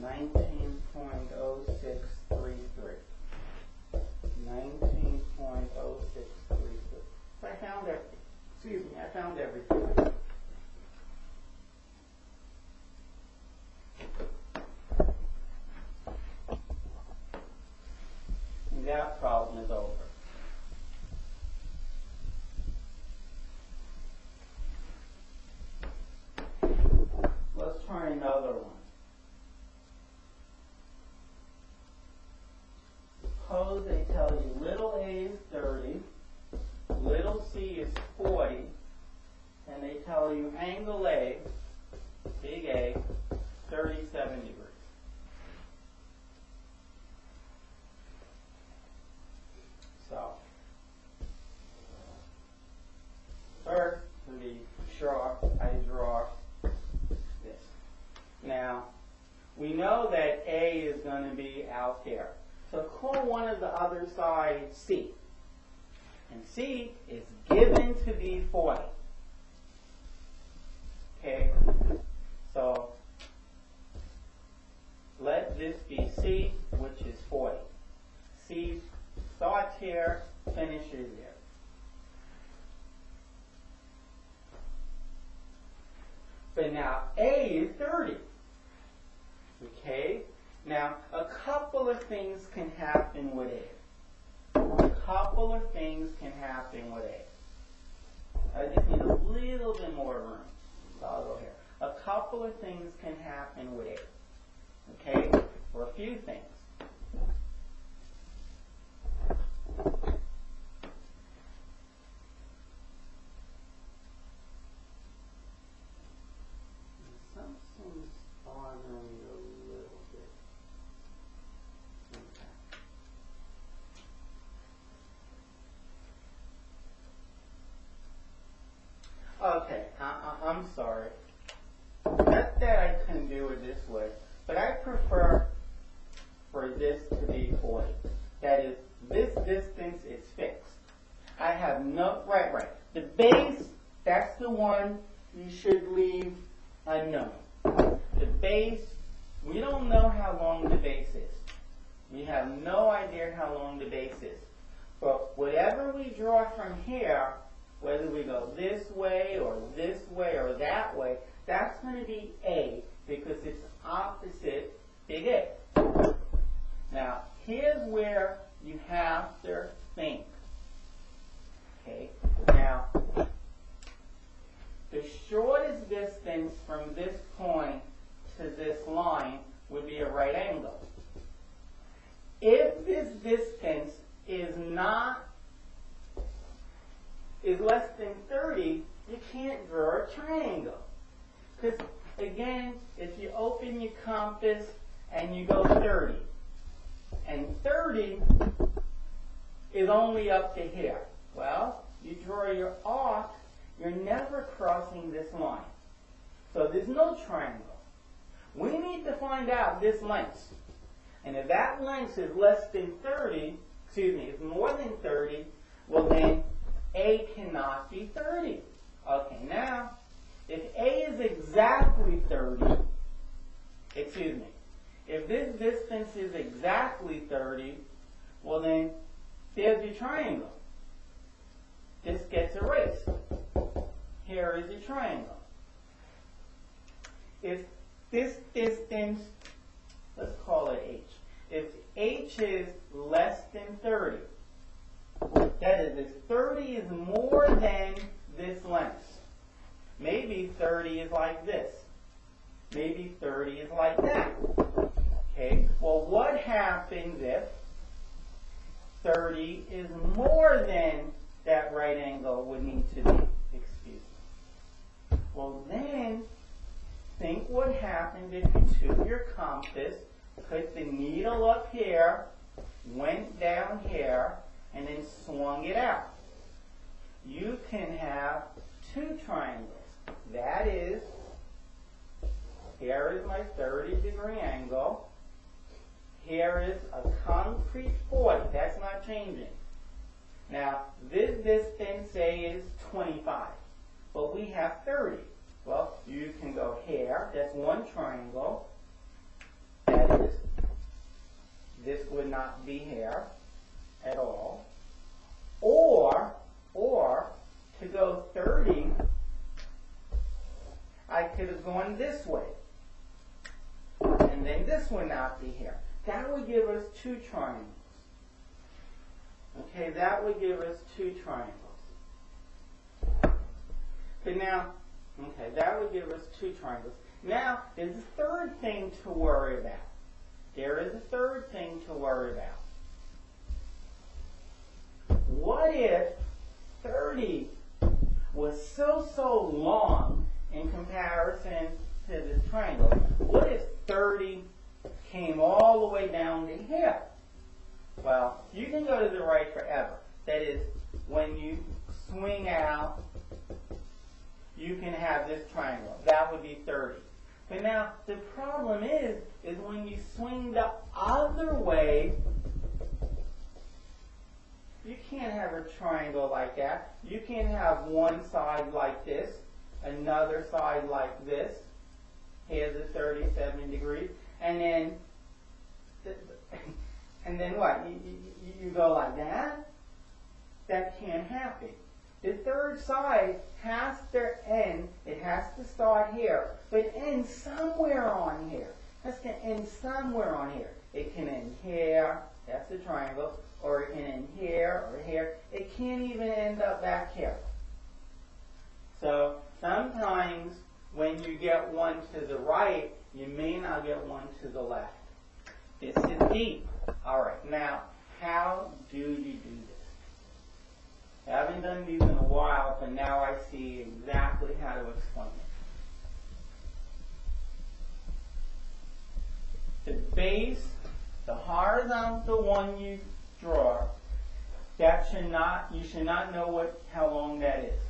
19.0633. 19.0633. So I found it. Excuse me, I found everything. And that problem is over. Let's try another one. Suppose they tell you little a is 30, little c is 40, and they tell you angle A, big A, 37 degrees. So, first, to be sure, I draw this. Now, we know that A is going to be out there. So call one of the other sides C. And C is given to be 40. Okay? So let this be C, which is 40. C starts here, finishes there. But now A is 30. Okay? Now, a couple of things can happen with A. A couple of things can happen with A. I just need a little bit more room. So I'll go here. A couple of things can happen with A. Okay? Or a few things. Something's bothering me a little bit. Okay, I'm sorry. Not that I couldn't do it this way, but I prefer for this to be 40. That is, this distance is fixed. I have no, right. The base, that's the one you should leave unknown. The base, we don't know how long the base is. We have no idea how long the base is. But whatever we draw from here, whether we go this way or that way, that's going to be A because it's opposite big A. Now, here's where you have to think. Okay, now, the shortest distance from this point to this line would be a right angle. If this distance is less than 30, you can't draw a triangle. Because again, if you open your compass and you go 30, and 30 is only up to here. Well, you draw your arc, you're never crossing this line. So there's no triangle. We need to find out this length. And if that length is less than 30, is more than 30, well then A cannot be 30. Okay, now, if A is exactly 30, if this distance is exactly 30, well then, there's your triangle. This gets erased. Here is your triangle. If this distance, let's call it H. If H is less than 30, that is, if 30 is more than this length, maybe 30 is like this. Maybe 30 is like that. Okay, well what happens if 30 is more than that right angle would need to be? Excuse me. Well then, think what happened if you took your compass, put the needle up here, went down here, and then swung it out. You can have two triangles. That is, here is my 30-degree angle. Here is a concrete 40. That's not changing. Now, this distance, say, is 25. But we have 30. Well, you can go here. That's one triangle. That is, this would not be here at all. Or to go 30, I could have gone this way. And then this would not be here. That would give us two triangles. Okay, that would give us two triangles. But now, okay, that would give us two triangles. Now, there's a third thing to worry about. There is a third thing to worry about. What if 30 was so long in comparison to this triangle? What if 30 came all the way down to here? Well, you can go to the right forever. That is, when you swing out, you can have this triangle. That would be 30. But now, the problem is when you swing the other way, you can't have a triangle like that. You can't have one side like this, another side like this. Here's a 37 degrees. And then what? You go like that? That can't happen. The third side has to end, it has to start here, but end somewhere on here. It has to end somewhere on here. It can end here, that's the triangle, or it can end here or here. It can't even end up back here. So sometimes when you get one to the right, you may not get one to the left. This is deep. All right, now how do you do this? I haven't done these in a while, but now I see exactly how to explain it. The base, the horizontal one you draw, you should not know how long that is.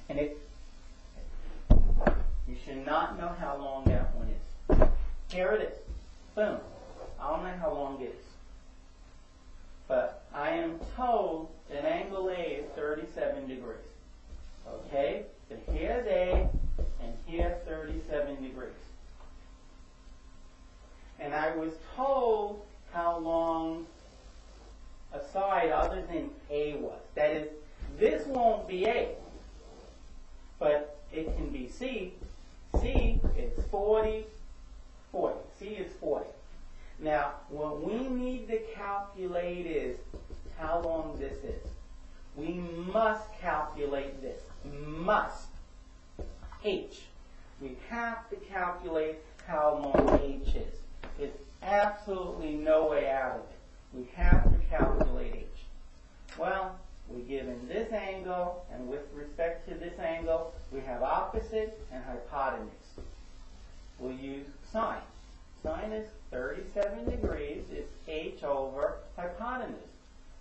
And you should not know how long that one is. Here it is. Boom. I don't know how long it is. But I am told that angle A is 37 degrees. Okay? So here's A, and here's 37 degrees. And I was told how long a side other than A was. That is, this won't be A, but it can be C. C is 40, 40. C is 40. Now, what we need to calculate is how long this is. We must calculate this. Must. H. We have to calculate how long H is. There's absolutely no way out of it. We have to calculate H. Well, we're given this angle, and with respect to this angle, we have opposite and hypotenuse. We'll use sine. Sine is 37 degrees. It's H over hypotenuse.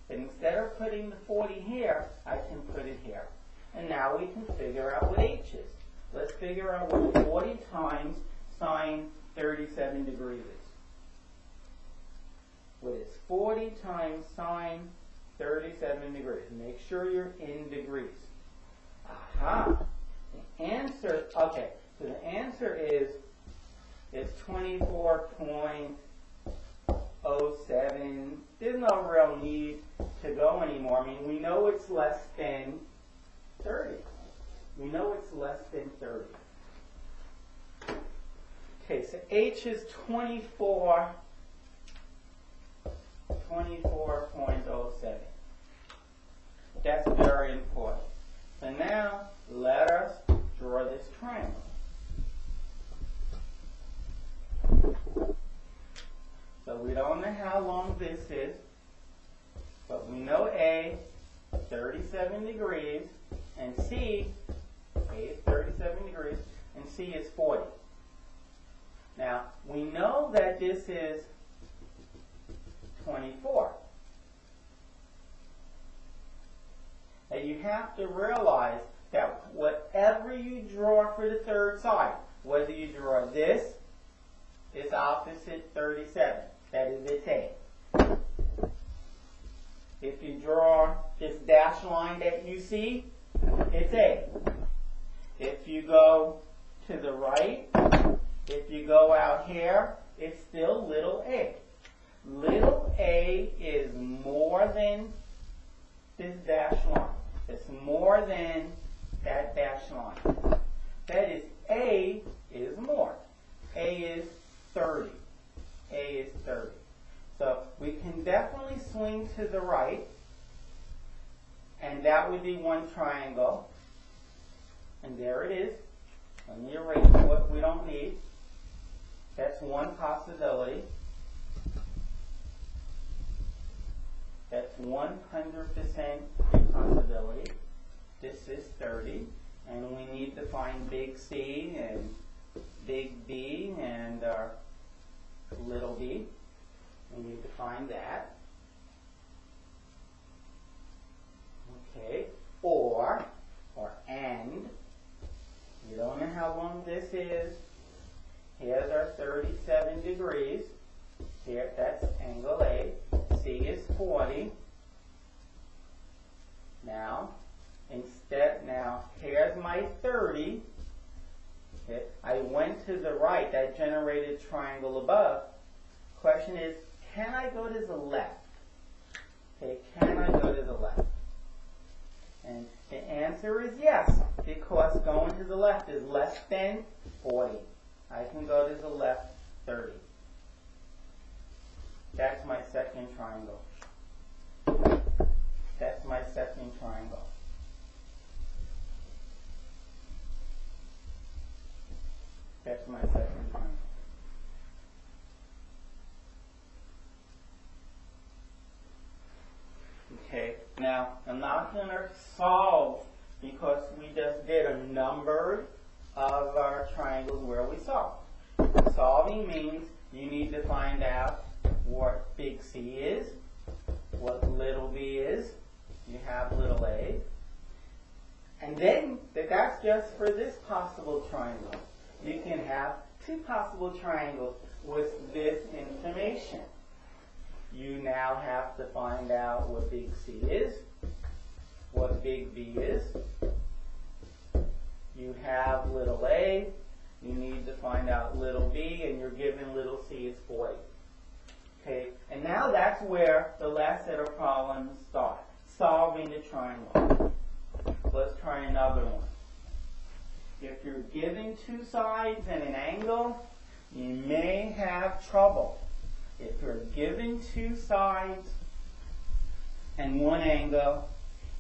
But instead of putting the 40 here, I can put it here. And now we can figure out what H is. Let's figure out what 40 times sine 37 degrees is. What is 40 times sine 37 degrees? Make sure you're in degrees. Aha! The answer, okay, so the answer is 24.07. There's no real need to go anymore. I mean, we know it's less than 30. We know it's less than 30. Okay, so H is 24.07. That's very important. So now, let us draw this triangle. So we don't know how long this is, but we know A, 37 degrees, and C, A is 37 degrees, and C is 40. Now, we know that this is 24. And you have to realize that whatever you draw for the third side, whether you draw this, it's opposite 37. That is its A. If you draw this dashed line that you see, it's A. If you go to the right, if you go out here, it's still little a. Little a is more than this dashed line. It's more than that dashed line. That is, A is more. A is 30. A is 30. So we can definitely swing to the right, and that would be one triangle. And there it is. Let me erase what we don't need. That's one possibility. That's 100% a possibility. This is 30. And we need to find big C and big B and little b. We need to find that. Okay. And. You don't know how long this is. Here's our 37 degrees. Here, that's angle A. C is 40. Now, here's my 30. Okay. I went to the right. That generated triangle above. Question is, can I go to the left? Okay, can I go to the left? And the answer is yes, because going to the left is less than 40. I can go to the left 30. That's my second triangle. That's my second triangle. That's my second triangle. Okay, now I'm not going to solve because we just did a number of our triangles where we solve. Solving means you need to find out what big C is, what little b is. You have little a. And then that's just for this possible triangle. You can have two possible triangles with this information. You now have to find out what big C is, B is. You have little a. You need to find out little b, and you're given little c is 40. Okay, and now that's where the last set of problems start. Solving the triangle. Let's try another one. If you're given two sides and an angle, you may have trouble. If you're given two sides and one angle,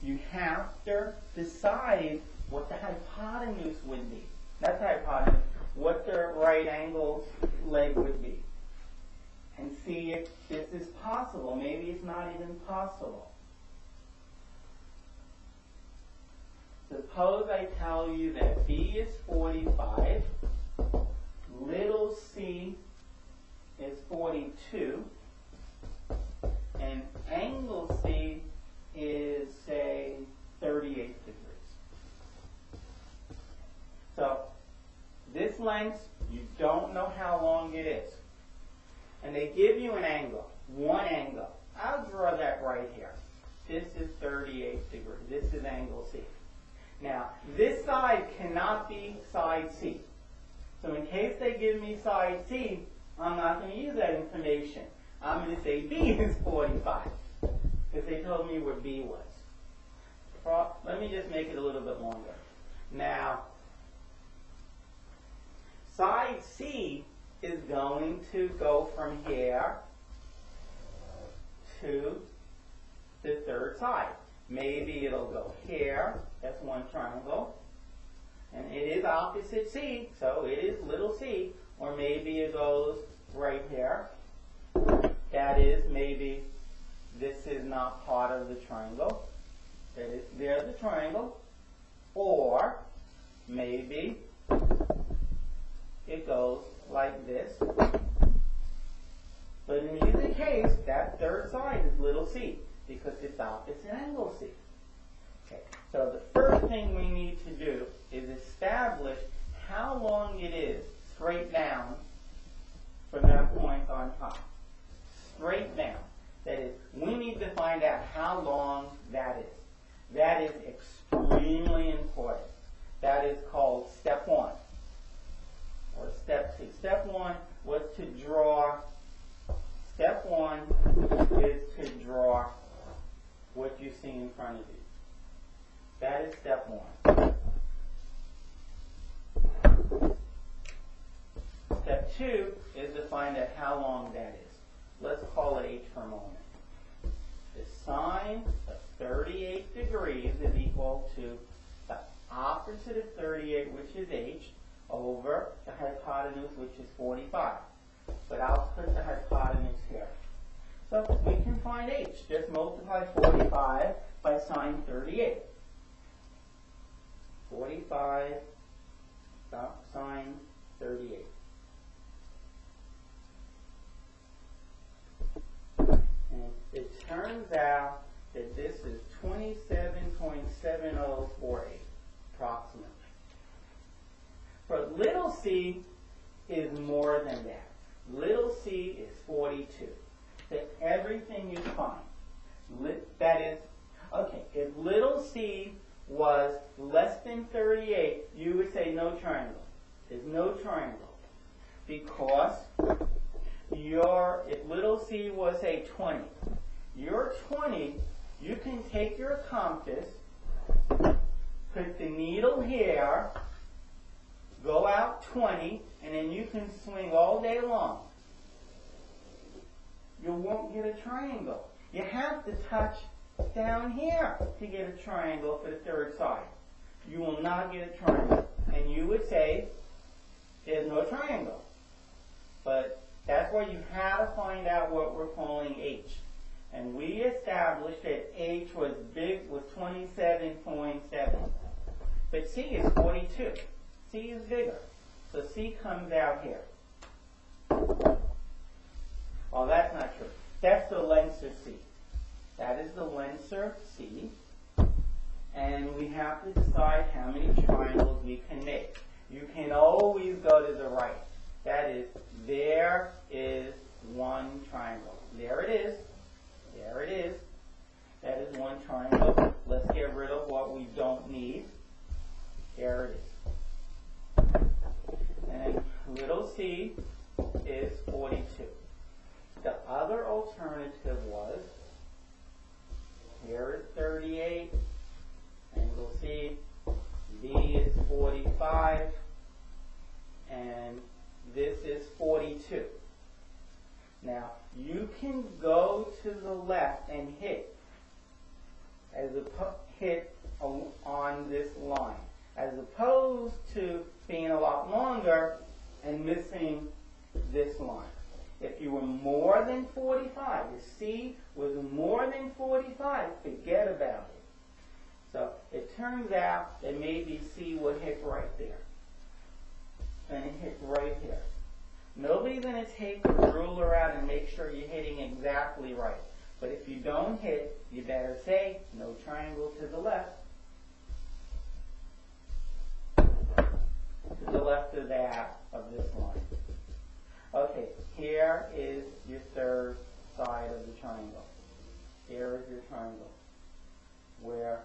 you have to decide what the hypotenuse would be. Not the hypotenuse, what the right angle leg would be. And see if this is possible. Maybe it's not even possible. Suppose I tell you that B is 45, little c is 42, and angle C is, say, 38 degrees. So, this length, you don't know how long it is. And they give you an angle, one angle. I'll draw that right here. This is 38 degrees. This is angle C. Now, this side cannot be side C. So in case they give me side C, I'm not going to use that information. I'm going to say B is 45, because they told me where B was. Let me just make it a little bit longer. Now, side C is going to go from here to the third side. Maybe it'll go here. That's one triangle. And it is opposite C, so it is little c. Or maybe it goes right here. That is, maybe this is not part of the triangle. That is, there's the triangle. Or maybe it goes like this. But in either case, that third side is little c, because it's opposite angle C. Okay, so the first thing we need to do is establish how long it is straight down from that point on top. Straight down. That is, we need to find out how long that is. That is extremely important. That is called step 1 or step 2. Step 1 was to draw. Step 1 is to draw what you see in front of you. That is step 1. Step 2 is to find out how long that is. Let's call it h for a moment. The sine of 38 degrees is equal to the opposite of 38, which is h, over the hypotenuse, which is 45. But I'll put the hypotenuse here. So we can find h. Just multiply 45 by sine 38. 45 sine 38. And it turns out that this is 27.7048, approximately. But little c is more than that. Little c is 42. So everything is fine. That is, okay, if little c was less than 38, you would say no triangle. There's no triangle. Because if little c was, say, 20, your 20, you can take your compass, put the needle here, go out 20, and then you can swing all day long. You won't get a triangle. You have to touch down here to get a triangle for the third side. You will not get a triangle. And you would say, there's no triangle. But that's why you have to find out what we're calling h. And we established that h was 27.7. But c is 42. C is bigger. So c comes out here. Oh, that's not true. That's the length of c. That is the length of c. And we have to decide how many triangles we can make. You can always go to the right. That is, there is one triangle. There it is. There it is. That is one triangle. Let's get rid of what we 45, and this is 42. Now, you can go to the left and hit on this line, as opposed to being a lot longer and missing this line. If you were more than 45, if C was more than 45, forget about it. So it turns out that maybe C would hit right there. And it hit right here. Nobody's going to take the ruler out and make sure you're hitting exactly right. But if you don't hit, you better say, no triangle to the left. To the left of that, of this line. Okay, here is your third side of the triangle. Here is your triangle, where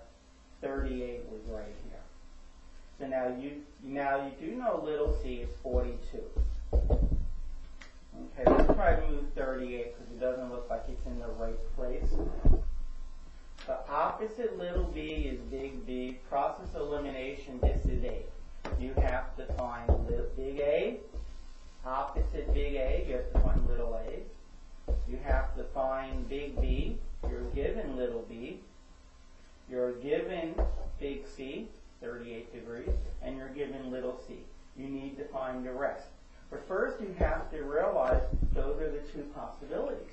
38 was right here. So now you do know little c is 42. Okay, let's try to move 38 because it doesn't look like it's in the right place. The opposite little b is big B. Process elimination, this is A. You have to find big A. Opposite big A, you have to find little a. You have to find big B. You're given little b. You're given big C, 38 degrees, and you're given little c. You need to find the rest. But first you have to realize those are the two possibilities.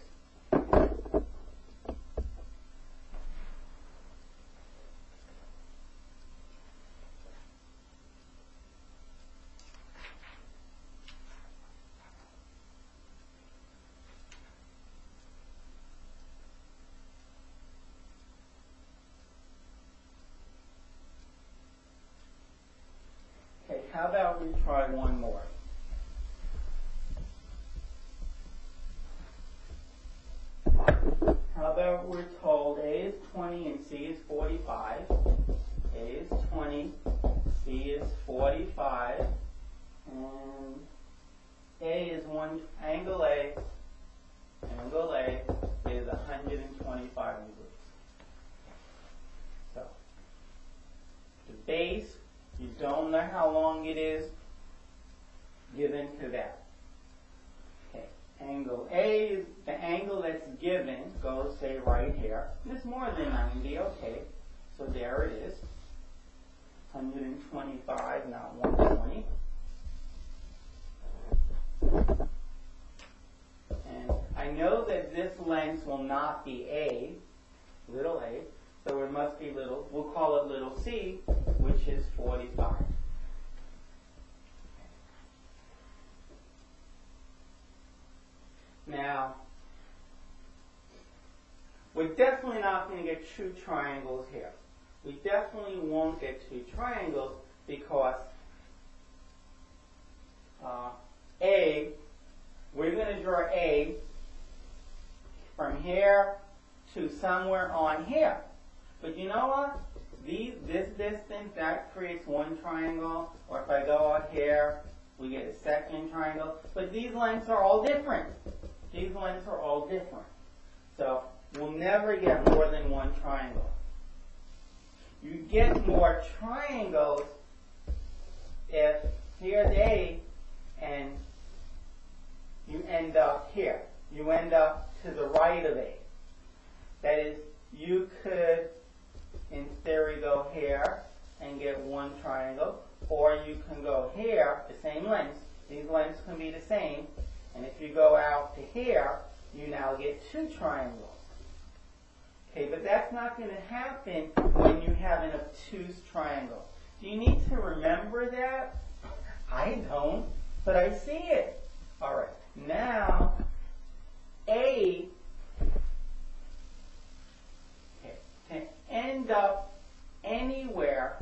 Okay, how about we try one more? How about we're told A is 20 and C is 45. A is 20, C is 45, and A is angle A is 125 degrees. So, the base, you don't know how long it is, given to that. Okay, angle A is the angle that's given, goes say right here. It's more than 90, okay. So there it is. 125, not 120. And I know that this length will not be A, little a, so it must be little, we'll call it little c, which is 45. Now, we're definitely not going to get two triangles here. We definitely won't get two triangles because A, we're going to draw A from here to somewhere on here. But you know what? This distance, that creates one triangle. Or if I go out here, we get a second triangle. But these lengths are all different. These lengths are all different. So we'll never get more than one triangle. You get more triangles if here's A and you end up here. You end up to the right of A. That is, you could, in theory, go here and get one triangle, or you can go here, the same lengths. These lengths can be the same, and if you go out to here, you now get two triangles. Okay, but that's not going to happen when you have an obtuse triangle. Do you need to remember that? I don't, but I see it. All right, now A can end up anywhere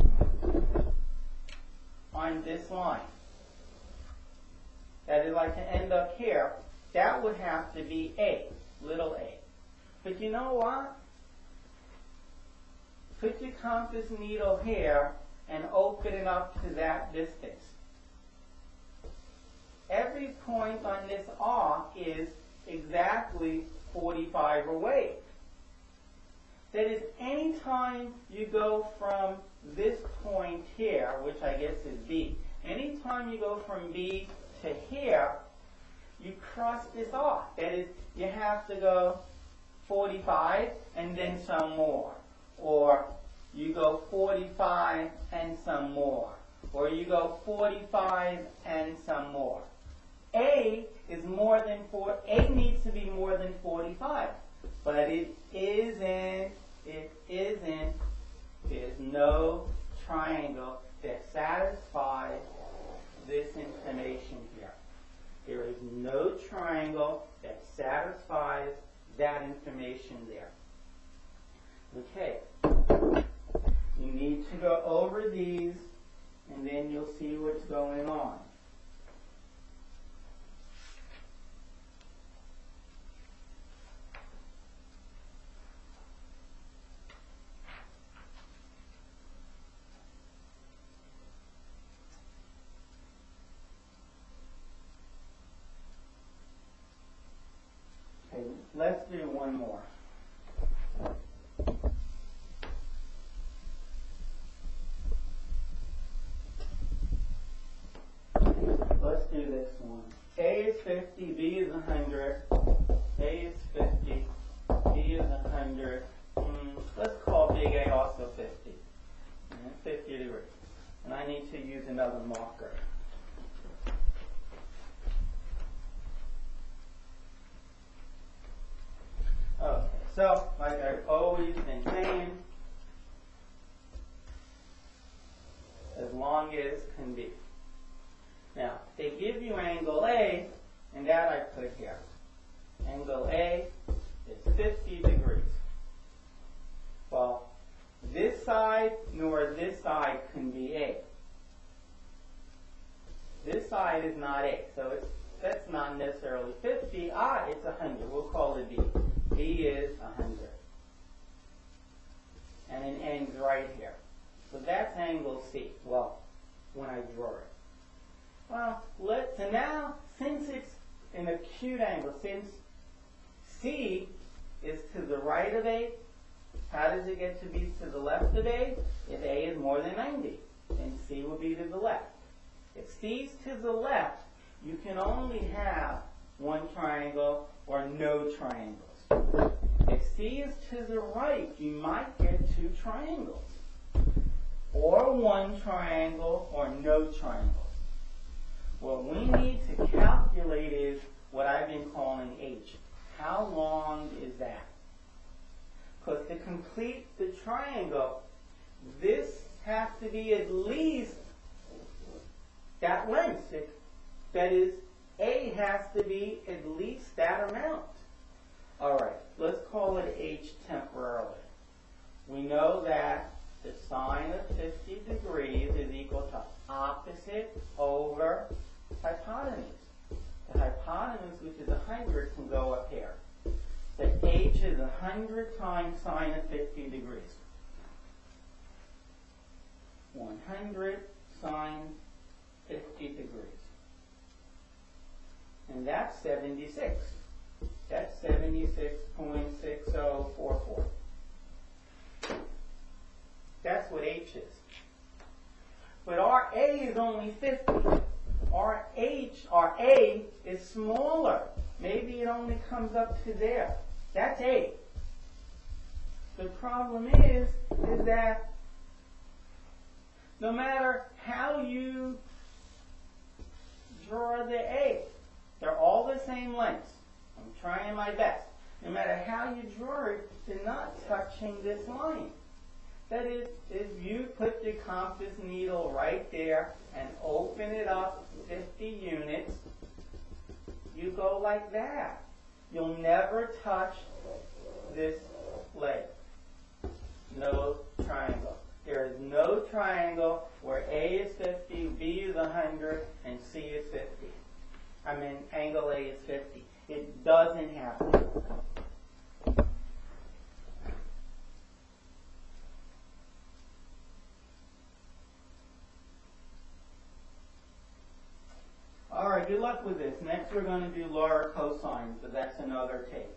on this line. That is, like to end up here. That would have to be A, little a. But you know what? Put your compass needle here and open it up to that distance. Every point on this arc is exactly 45 away. That is, anytime you go from this point here, which I guess is B, anytime you go from B to here, you cross this off. That is, you have to go 45 and then some more. Or you go 45 and some more. Or you go 45 and some more. A is more than A needs to be more than 45. But it isn't, there's no triangle that satisfies this information here. There is no triangle that satisfies that information there. Okay. You need to go over these, and then you'll see what's going on. Okay, let's do one more. Let's do this one. A is 50, B is 100. A is 50, B is 100. Let's call big A also 50. 50 degrees. And I need to use another marker. Okay, so like I've always been saying, as long as can be. Now, they give you angle A, and that I put here. Angle A is 50 degrees. Well, this side nor this side can be A. This side is not A, so that's not necessarily 50. It's 100. We'll call it B. B is 100. And it ends right here. So that's angle C. Well, when I draw it. Well, so now, since it's an acute angle, since C is to the right of A, how does it get to be to the left of A? If A is more than 90, then C will be to the left. If C is to the left, you can only have one triangle or no triangles. If C is to the right, you might get two triangles, or one triangle or no triangles. What we need to calculate is what I've been calling H. How long is that? Because to complete the triangle, this has to be at least that length. That is, A has to be at least that amount. All right, let's call it H temporarily. We know that the sine of 50 degrees is equal to opposite over hypotenuse. The hypotenuse, which is 100, can go up here. So H is 100 times sine of 50 degrees. 100 sine 50 degrees. And that's 76. That's 76.6044. That's what H is. But our A is only 50. Our A is smaller. Maybe it only comes up to there. That's A. The problem is that no matter how you draw the A, they're all the same lengths. I'm trying my best. No matter how you draw it, they're not touching this line. That is, if you put the compass needle right there and open it up 50 units, you go like that. You'll never touch this leg. No triangle. There is no triangle where A is 50, B is 100, and C is 50. I mean, angle A is 50. It doesn't happen. All right, good luck with this. Next we're going to do lower cosines, but that's another tape.